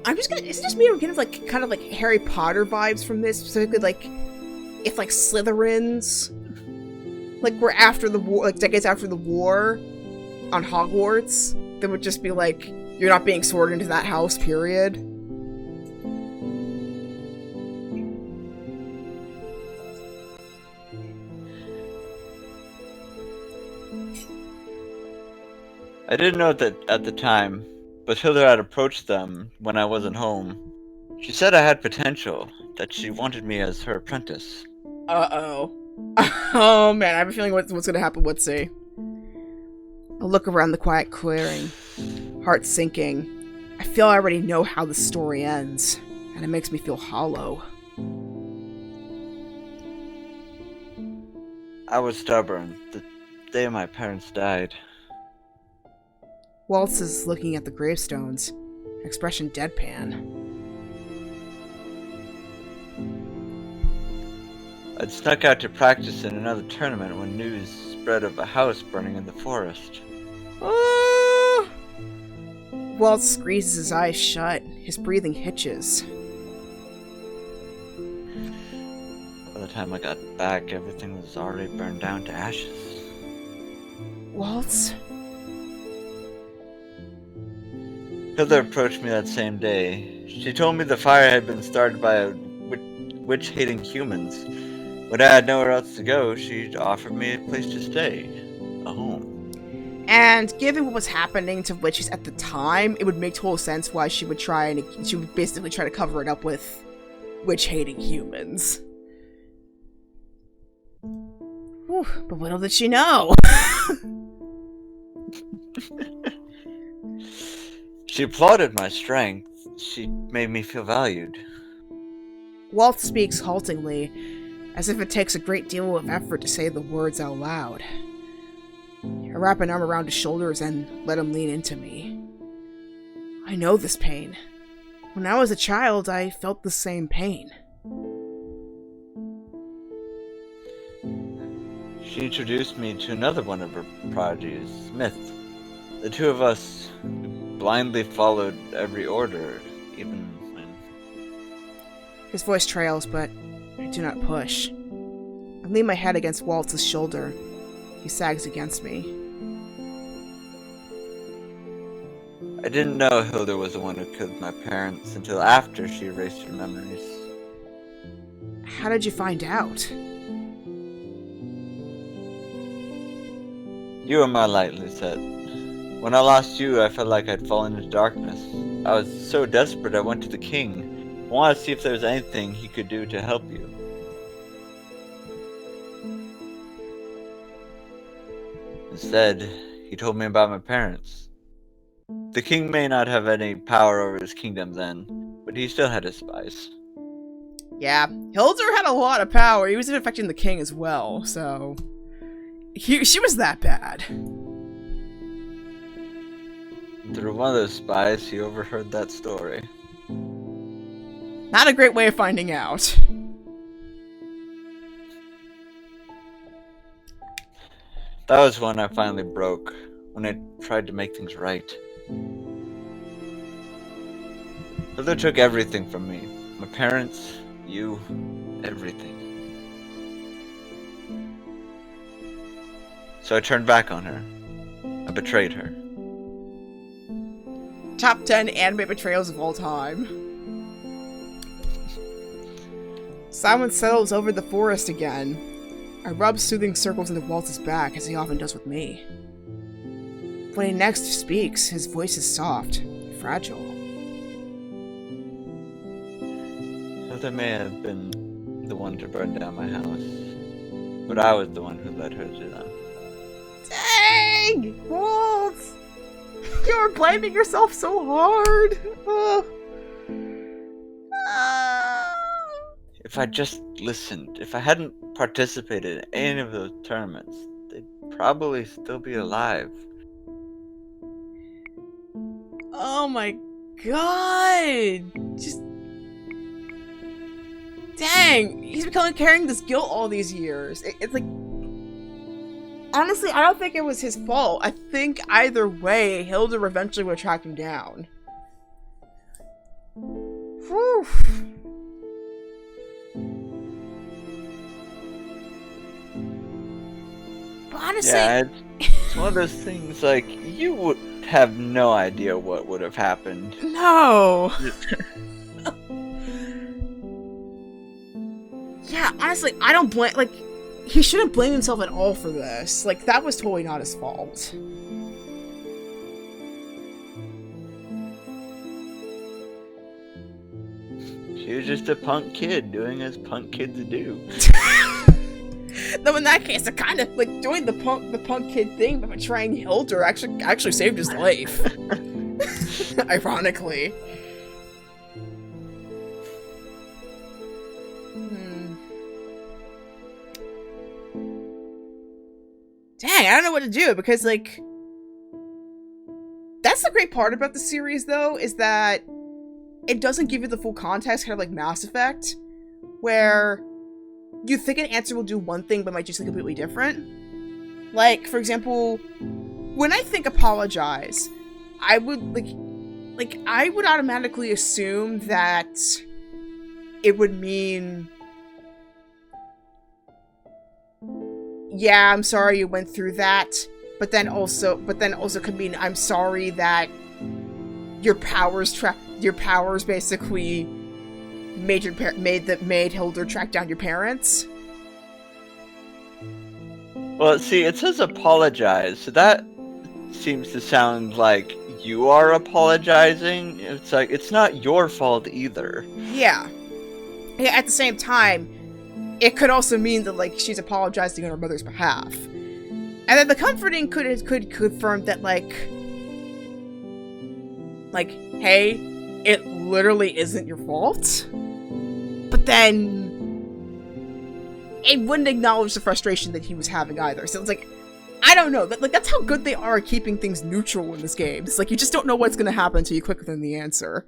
is it just me or getting like kind of like Harry Potter vibes from this? Specifically, like if like Slytherins, like were after the war, like decades after the war, on Hogwarts, that would just be like, you're not being sorted into that house. Period. I didn't know that at the time, but Hilda had approached them when I wasn't home. She said I had potential, that she wanted me as her apprentice. Uh-oh. Oh man, I have a feeling what's gonna happen. Let's see. I look around the quiet clearing, heart sinking. I feel I already know how the story ends, and it makes me feel hollow. I was stubborn. The day my parents died. Waltz is looking at the gravestones, expression deadpan. I'd snuck out to practice in another tournament when news spread of a house burning in the forest. Oh! Waltz squeezes his eyes shut. His breathing hitches. By the time I got back, everything was already burned down to ashes. Waltz? Hilda approached me that same day. She told me the fire had been started by witch-hating humans. When I had nowhere else to go, she offered me a place to stay. A home. And given what was happening to witches at the time, it would make total sense why she would basically try to cover it up with witch-hating humans. Whew, but little did she know. She applauded my strength. She made me feel valued. Waltz speaks haltingly, as if it takes a great deal of effort to say the words out loud. I wrap an arm around his shoulders and let him lean into me. I know this pain. When I was a child, I felt the same pain. She introduced me to another one of her prodigies, Smith. The two of us blindly followed every order, even when... His voice trails, but I do not push. I lean my head against Waltz's shoulder. He sags against me. I didn't know Hilda was the one who killed my parents until after she erased her memories. How did you find out? You were my light, Lucette. When I lost you, I felt like I'd fallen into darkness. I was so desperate I went to the king. I wanted to see if there was anything he could do to help you. Instead, he told me about my parents. The king may not have any power over his kingdom then, but he still had his spies. Yeah, Hildur had a lot of power. He was affecting the king as well, so... she was that bad. Through one of those spies, he overheard that story. Not a great way of finding out. That was when I finally broke, when I tried to make things right. Hilda took everything from me. My parents, you, everything. So I turned back on her. I betrayed her. Top 10 anime betrayals of all time. Silence settles over the forest again. I rub soothing circles into Walt's back, as he often does with me. When he next speaks, his voice is soft, fragile. Hilda may have been the one to burn down my house, but I was the one who led her to them. Dang! Walt! You're blaming yourself so hard! If I just listened, if I hadn't participated in any of those tournaments, they'd probably still be alive. Oh my god! Just... Dang! He's been carrying this guilt all these years. It's like... Honestly, I don't think it was his fault. I think either way, Hilda eventually would track him down. Whew. But honestly... Yeah, it's one of those things, like, you would have no idea what would have happened. No! Yeah, honestly, I don't blame... Like, he shouldn't blame himself at all for this. Like, that was totally not his fault. She was just a punk kid doing as punk kids do. Though in that case, it kind of, like, doing the punk kid thing by betraying Hildur actually saved his life. Ironically. Dang, I don't know what to do, because, like... That's the great part about the series, though, is that it doesn't give you the full context, kind of like Mass Effect, where you think an answer will do one thing, but might do something completely different. Like, for example, when I think apologize, I would, I would automatically assume that it would mean... Yeah, I'm sorry you went through that, but then also could mean I'm sorry that your powers basically made Hildur track down your parents. Well, see, it says apologize, so that seems to sound like you are apologizing. It's like, it's not your fault either. Yeah. Yeah, at the same time, it could also mean that, like, she's apologizing on her mother's behalf. And then the comforting could confirm that, like, hey, it literally isn't your fault. But then it wouldn't acknowledge the frustration that he was having either. So it's like, I don't know. Like, that's how good they are at keeping things neutral in this game. It's like, you just don't know what's going to happen until you click within the answer.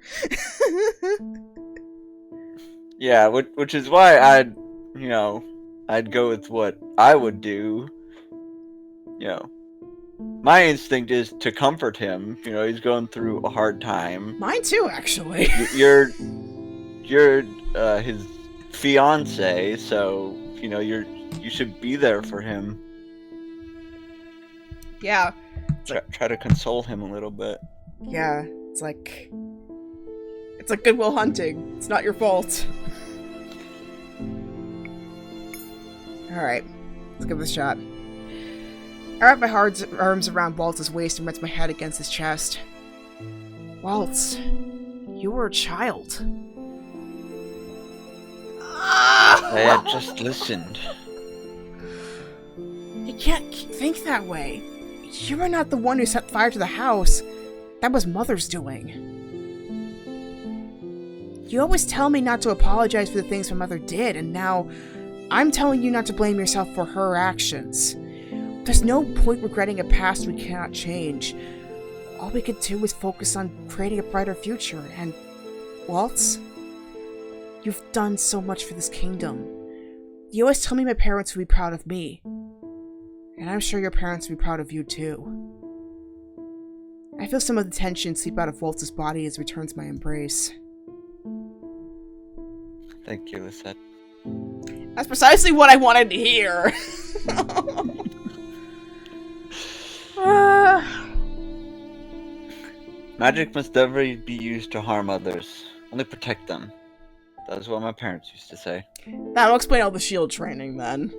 Yeah, which is why I'd go with what I would do. My instinct is to comfort him. He's going through a hard time. Mine too, actually. You're his fiance, so you should be there for him. Yeah. Try to console him a little bit. Yeah, it's like Goodwill Hunting. It's not your fault. Alright, let's give this a shot. I wrap my hard arms around Waltz's waist and rest my head against his chest. Waltz, you were a child. I had just listened. You can't think that way. You are not the one who set fire to the house. That was Mother's doing. You always tell me not to apologize for the things my mother did, and now I'm telling you not to blame yourself for her actions. There's no point regretting a past we cannot change. All we could do is focus on creating a brighter future, and Waltz, you've done so much for this kingdom. You always tell me my parents would be proud of me. And I'm sure your parents would be proud of you too. I feel some of the tension seep out of Waltz's body as he returns my embrace. Thank you, Lisette. That's precisely what I wanted to hear. Magic must never be used to harm others, only protect them. That is what my parents used to say. That'll explain all the shield training then.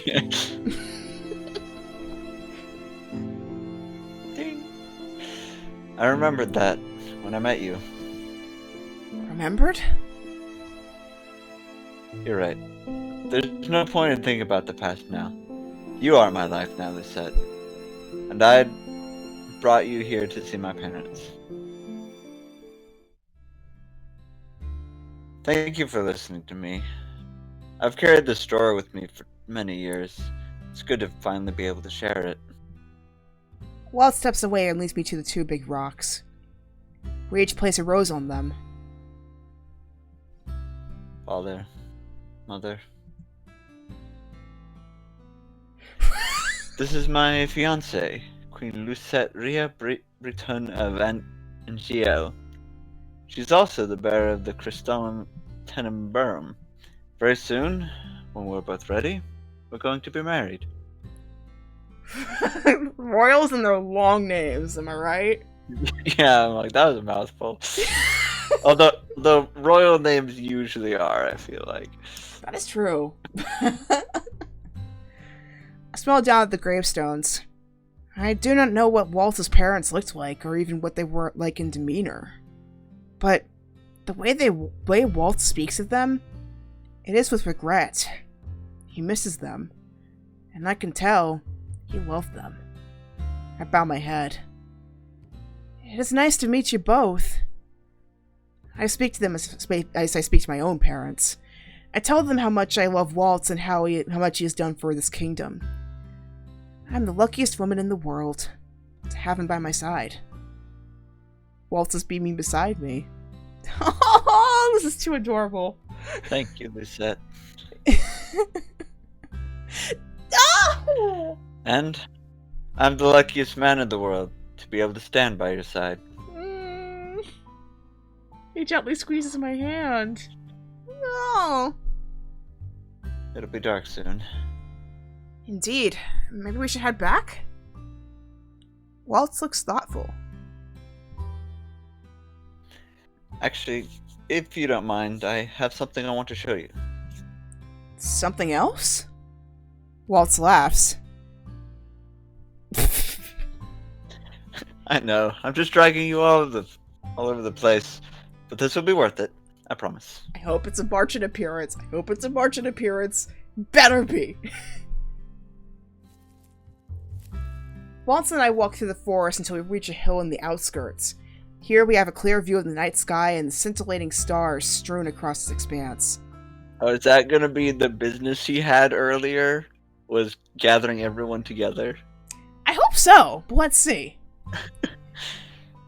Yeah. Ding. I remembered that when I met you. Remembered? You're right. There's no point in thinking about the past now. You are my life now, Lisette. And I brought you here to see my parents. Thank you for listening to me. I've carried this story with me for many years. It's good to finally be able to share it. Walt steps away and leads me to the two big rocks. We each place a rose on them. Father, Mother. This is my fiancée, Queen Lucette Ria Breton of Angiel. She's also the bearer of the Crystallum Tenebrum. Very soon, when we're both ready, we're going to be married. Royals and their long names, am I right? Yeah, I'm like, that was a mouthful. Although the royal names usually are, I feel like. That is true. I smell down at the gravestones. I do not know what Walt's parents looked like, or even what they were like in demeanor. But the way Walt speaks of them, it is with regret. He misses them, and I can tell he loved them. I bow my head. It is nice to meet you both. I speak to them as I speak to my own parents. I tell them how much I love Waltz and how much he has done for this kingdom. I'm the luckiest woman in the world to have him by my side. Waltz is beaming beside me. Oh, this is too adorable. Thank you, Lisette. Oh! And I'm the luckiest man in the world to be able to stand by your side. He gently squeezes my hand. No. It'll be dark soon. Indeed. Maybe we should head back? Waltz looks thoughtful. Actually, if you don't mind, I have something I want to show you. Something else? Waltz laughs. I know, I'm just dragging you all over the place, but this will be worth it. I promise. I hope it's a marching appearance. Better be. Waltz and I walk through the forest until we reach a hill in the outskirts. Here we have a clear view of the night sky and the scintillating stars strewn across its expanse. Oh, is that gonna be the business he had earlier? Was gathering everyone together? I hope so, but let's see.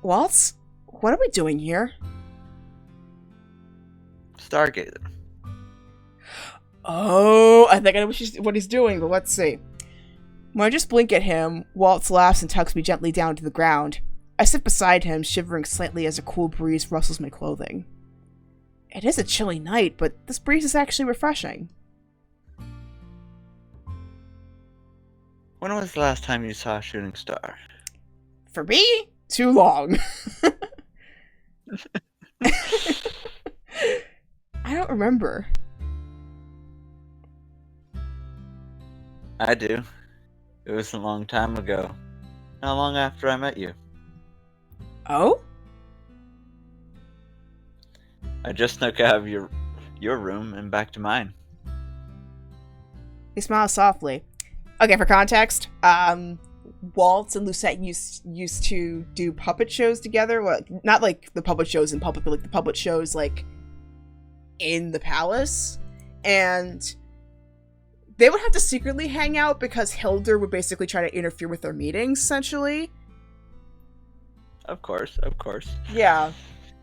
Waltz, what are we doing here? Stargazer. Oh, I think I know what he's doing, but let's see. When I just blink at him, Waltz laughs and tucks me gently down to the ground. I sit beside him, shivering slightly as a cool breeze rustles my clothing. It is a chilly night, but this breeze is actually refreshing. When was the last time you saw a shooting star? For me, too long. I don't remember. I do. It was a long time ago. Not long after I met you. Oh? I just snuck out of your room and back to mine. He smiles softly. Okay, for context, Waltz and Lucette used to do puppet shows together. Well, not like the puppet shows in public, but like the puppet shows like in the palace. And they would have to secretly hang out because Hildur would basically try to interfere with their meetings, essentially. Of course. Yeah.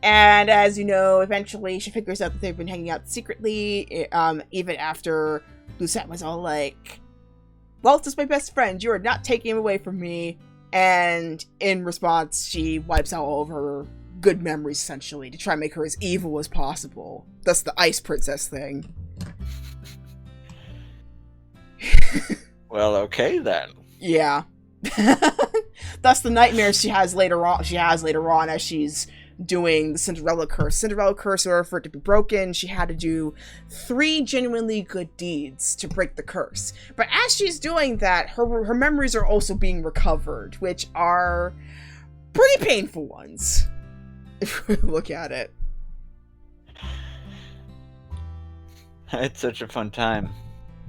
And as you know, eventually she figures out that they've been hanging out secretly, even after Lucette was all like, Waltz is my best friend, you are not taking him away from me. And in response, she wipes out all of her good memories, essentially, to try and make her as evil as possible. That's the Ice Princess thing. Well, okay then. Yeah. That's the nightmares she has later on as she's doing the Cinderella curse. Cinderella curse, in order for it to be broken, she had to do 3 genuinely good deeds to break the curse. But as she's doing that, her memories are also being recovered, which are pretty painful ones, if we look at it. It's such a fun time.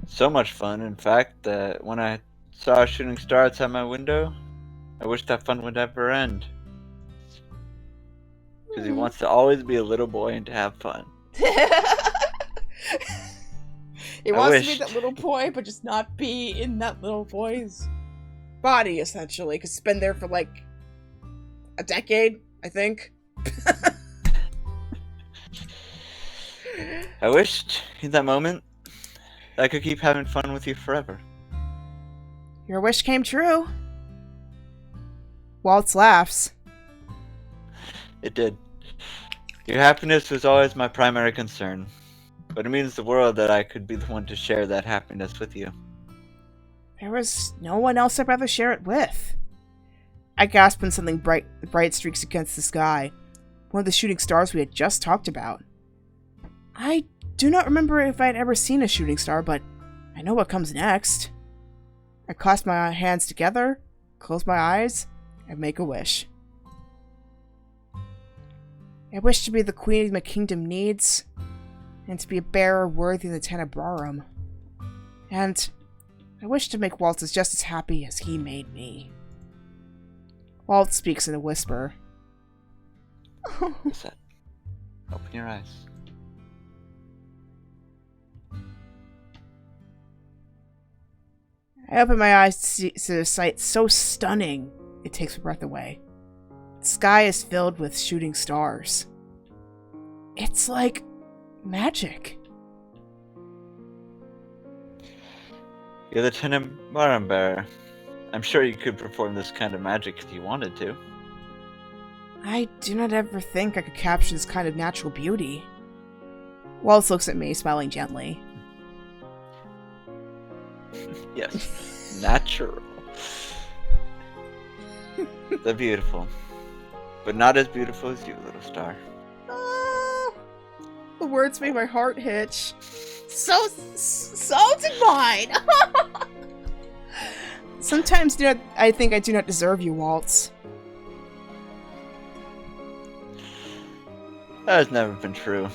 So much fun, in fact, that when I saw a shooting star outside my window, I wish that fun would never end. Because he wants to always be a little boy and to have fun. He wants to be that little boy, but just not be in that little boy's body, essentially. Because he's been there for like a decade, I think. I wished, in that moment, that I could keep having fun with you forever. Your wish came true. Waltz laughs. It did. Your happiness was always my primary concern, but it means the world that I could be the one to share that happiness with you. There was no one else I'd rather share it with. I gasped when something bright streaks against the sky, one of the shooting stars we had just talked about. I do not remember if I had ever seen a shooting star, but I know what comes next. I clasp my hands together, close my eyes, and make a wish. I wish to be the queen my kingdom needs, and to be a bearer worthy of the Tenebrarum. And I wish to make Waltz just as happy as he made me. Waltz speaks in a whisper. What's that? Open your eyes. I open my eyes to see a sight so stunning, it takes my breath away. The sky is filled with shooting stars. It's like magic. You're the Tenebrarum bearer. I'm sure you could perform this kind of magic if you wanted to. I do not ever think I could capture this kind of natural beauty. Waltz looks at me, smiling gently. Yes, natural. They're beautiful, but not as beautiful as you, little star. Oh, the words made my heart hitch. So divine. Sometimes I think I do not deserve you, Waltz. That has never been true.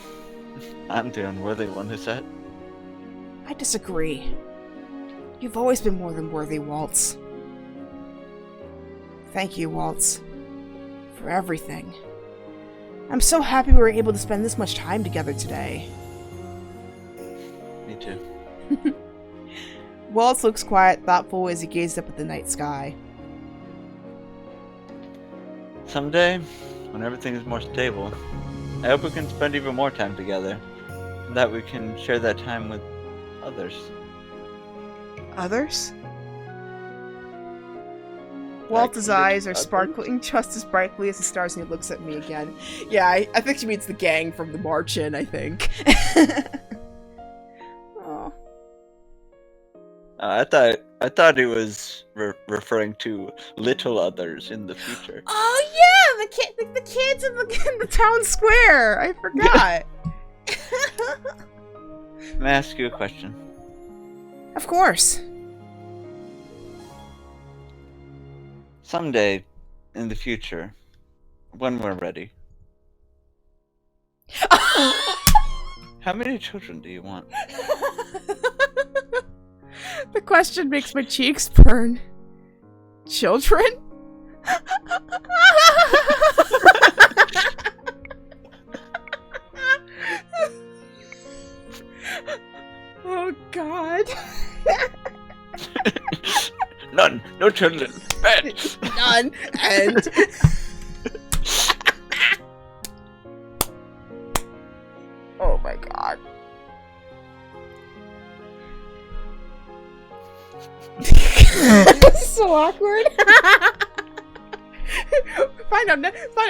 I'm the unworthy one who said. I disagree. You've always been more than worthy, Waltz. Thank you, Waltz, for everything. I'm so happy we were able to spend this much time together today. Me too. Waltz looks quiet, thoughtful as he gazes up at the night sky. Someday, when everything is more stable, I hope we can spend even more time together, and that we can share that time with others. Others? Waltz's eyes are sparkling just as brightly as the stars, and he looks at me again. Yeah, I think she means the gang from the march-in, I think. Oh. I thought he was referring to little others in the future. Oh yeah, the kids in the town square. I forgot. May I ask you a question? Of course. Someday, in the future, when we're ready. How many children do you want? The question makes my cheeks burn. Children? Oh God. None. No children. Bad. None. And oh my God. This is so awkward. Find out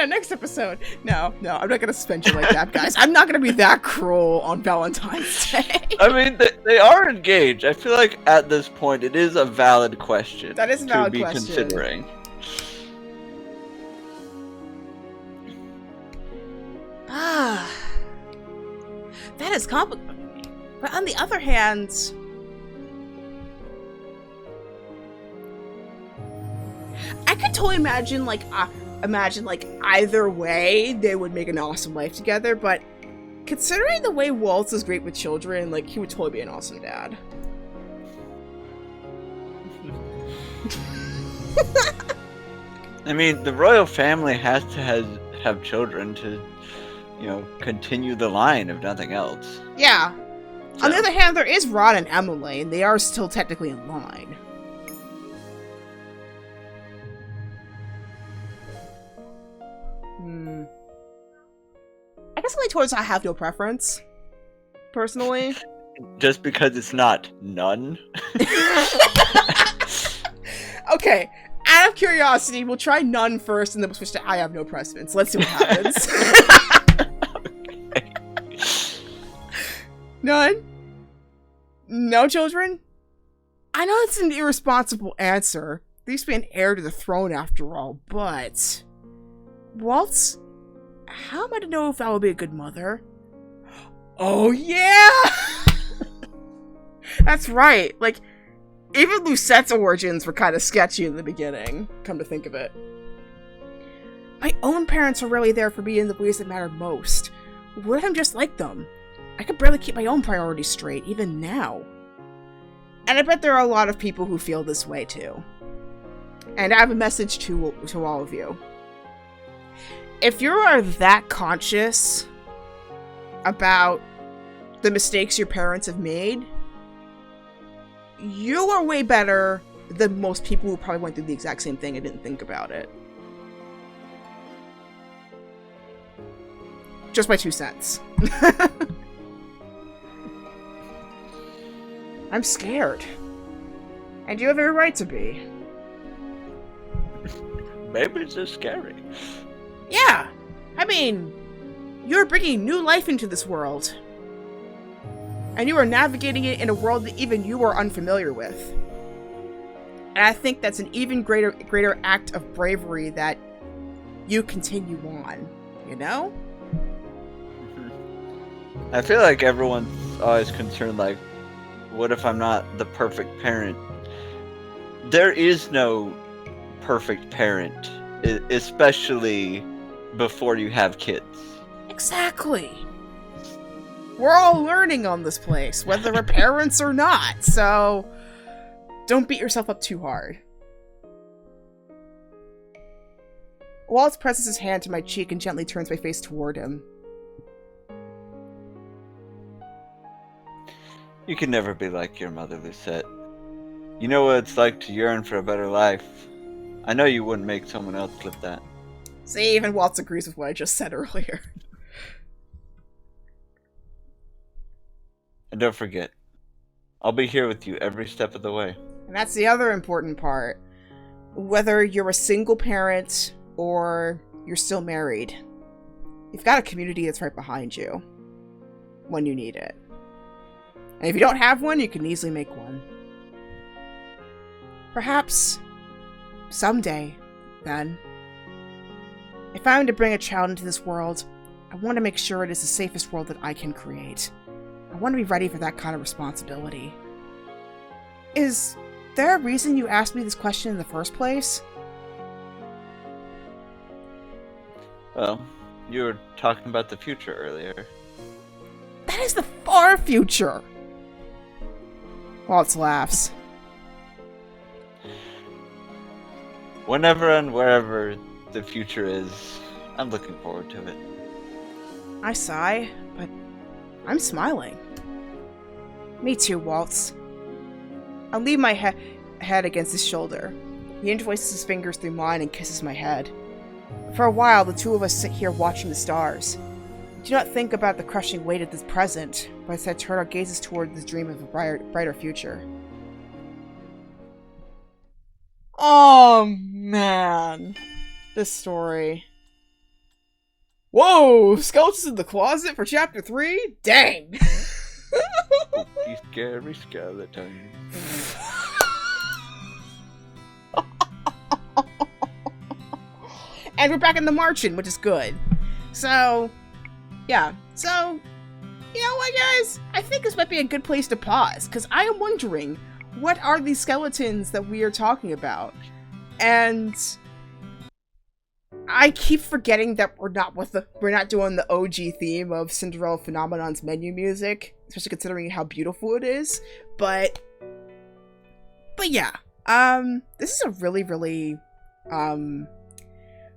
next episode. No, I'm not gonna suspend you like that, guys. I'm not gonna be that cruel on Valentine's Day. I mean, they are engaged. I feel like at this point it is a valid question. That is a valid to be question. Considering. That is complicated. But on the other hand, I could totally imagine like either way they would make an awesome life together, but considering the way Waltz is great with children, like he would totally be an awesome dad. I mean, the royal family has to have children to, continue the line, if nothing else. Yeah. So. On the other hand, there is Rod and Emily, and they are still technically in line. I guess only towards I have no preference, personally. Just because it's not none? Okay, out of curiosity, we'll try none first, and then we'll switch to I have no preference. Let's see what happens. Okay. None? No children? I know it's an irresponsible answer. There used to be an heir to the throne after all, but... Waltz? How am I to know if I will be a good mother? Oh yeah! That's right. Like, even Lucette's origins were kind of sketchy in the beginning, come to think of it. My own parents are really there for me in the ways that matter most. What if I'm just like them? I could barely keep my own priorities straight, even now. And I bet there are a lot of people who feel this way too. And I have a message to all of you. If you are that conscious about the mistakes your parents have made, you are way better than most people who probably went through the exact same thing and didn't think about it. Just my 2 cents. I'm scared. And you have every right to be. Maybe it's just scary. Yeah! I mean, you're bringing new life into this world. And you are navigating it in a world that even you are unfamiliar with. And I think that's an even greater act of bravery that you continue on, you know? I feel like everyone's always concerned, like, what if I'm not the perfect parent? There is no perfect parent, especially before you have kids. Exactly. We're all learning on this place, whether we're parents or not, so don't beat yourself up too hard. Waltz presses his hand to my cheek and gently turns my face toward him. You can never be like your mother, Lucette. You know what it's like to yearn for a better life. I know you wouldn't make someone else live that. See, even Waltz agrees with what I just said earlier. And don't forget, I'll be here with you every step of the way. And that's the other important part. Whether you're a single parent or you're still married, you've got a community that's right behind you when you need it. And if you don't have one, you can easily make one. Perhaps someday, then, if I'm to bring a child into this world, I want to make sure it is the safest world that I can create. I want to be ready for that kind of responsibility. Is there a reason you asked me this question in the first place? Well, you were talking about the future earlier. That is the far future! Waltz laughs. whenever and wherever the future is, I'm looking forward to it. I sigh, but I'm smiling. Me too, Waltz. I'll lean my head against his shoulder. He interlaces his fingers through mine and kisses my head. For a while, the two of us sit here watching the stars. We do not think about the crushing weight of this present, but instead turn our gazes toward the dream of a brighter future. Oh, man. This story. Whoa! Skeletons in the closet for chapter 3? Dang! You scary skeleton. And we're back in the marching, which is good. So, yeah. So, you know what, guys? I think this might be a good place to pause, because I am wondering, what are these skeletons that we are talking about? And I keep forgetting that we're not doing the OG theme of Cinderella Phenomenon's menu music, especially considering how beautiful it is. But yeah, this is a really, really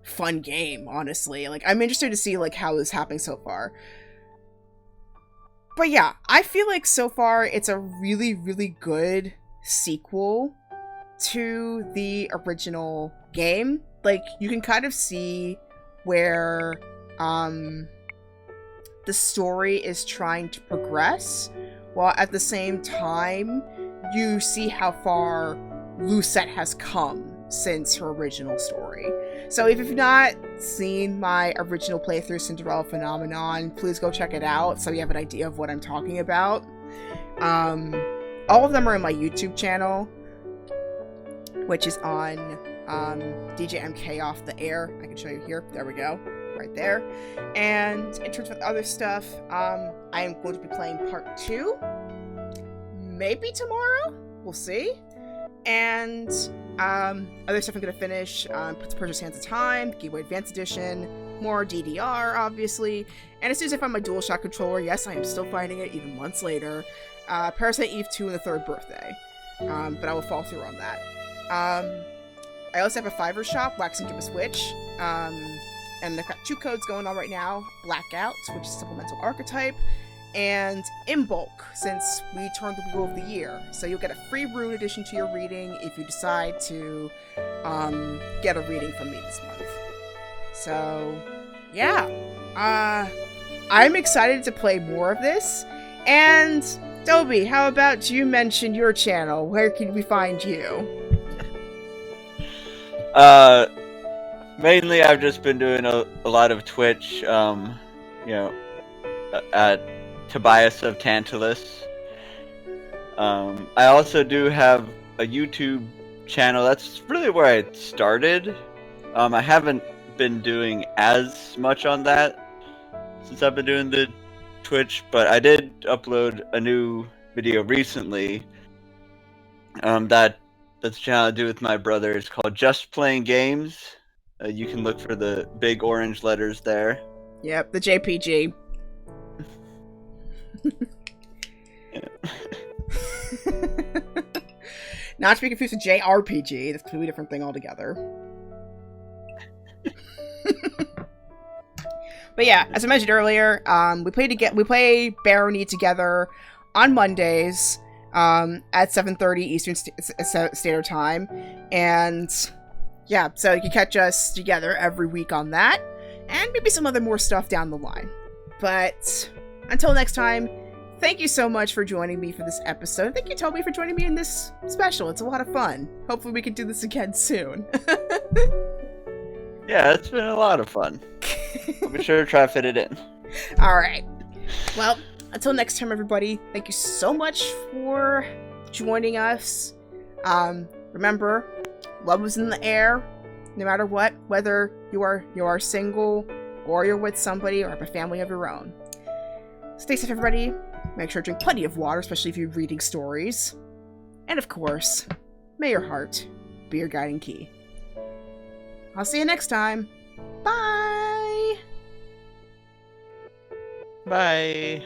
fun game, honestly. Like, I'm interested to see like how this is happening so far. But yeah, I feel like so far it's a really, really good sequel to the original game. Like, you can kind of see where the story is trying to progress, while at the same time you see how far Lucette has come since her original story. So if you've not seen my original playthrough Cinderella Phenomenon, please go check it out so you have an idea of what I'm talking about. All of them are in my YouTube channel, which is on DJ MK Off the Air. I can show you here. There we go. Right there. And in terms of other stuff, I am going to be playing part 2. Maybe tomorrow? We'll see. And other stuff I'm going to finish, Prince of Persia's Sands of Time, Game Boy Advance Edition, more DDR, obviously. And as soon as I find my DualShock controller, yes, I am still finding it even months later. Parasite Eve 2 and the 3rd birthday. But I will follow through on that. I also have a Fiverr shop, Wax and Give a Switch. And I've got 2 codes going on right now. Blackouts, which is supplemental archetype, and In Bulk, since we turned the Wheel of the Year. So you'll get a free rune addition to your reading if you decide to get a reading from me this month. So, yeah. I'm excited to play more of this. And, Dobie, how about you mention your channel? Where can we find you? Mainly I've just been doing a lot of Twitch, at Tobias of Tantalus. I also do have a YouTube channel. That's really where I started. I haven't been doing as much on that since I've been doing the Twitch, but I did upload a new video recently. That's a channel I do with my brother. It's called Just Playing Games. You can look for the big orange letters there. Yep, the JPG. Not to be confused with JRPG. That's a completely different thing altogether. But yeah, as I mentioned earlier, we play Barony together on Mondays at 7:30 Eastern Standard Time, and yeah, so you can catch us together every week on that, and maybe some other more stuff down the line. But until next time, thank you so much for joining me for this episode. Thank you, Toby, for joining me in this special. It's a lot of fun. Hopefully we can do this again soon. Yeah, it's been a lot of fun. I'll be sure to try to fit it in. Alright. Well, until next time, everybody, thank you so much for joining us. Remember, love is in the air, no matter what, whether you are single, or you're with somebody, or have a family of your own. Stay safe, everybody. Make sure to drink plenty of water, especially if you're reading stories. And of course, may your heart be your guiding key. I'll see you next time. Bye! Bye!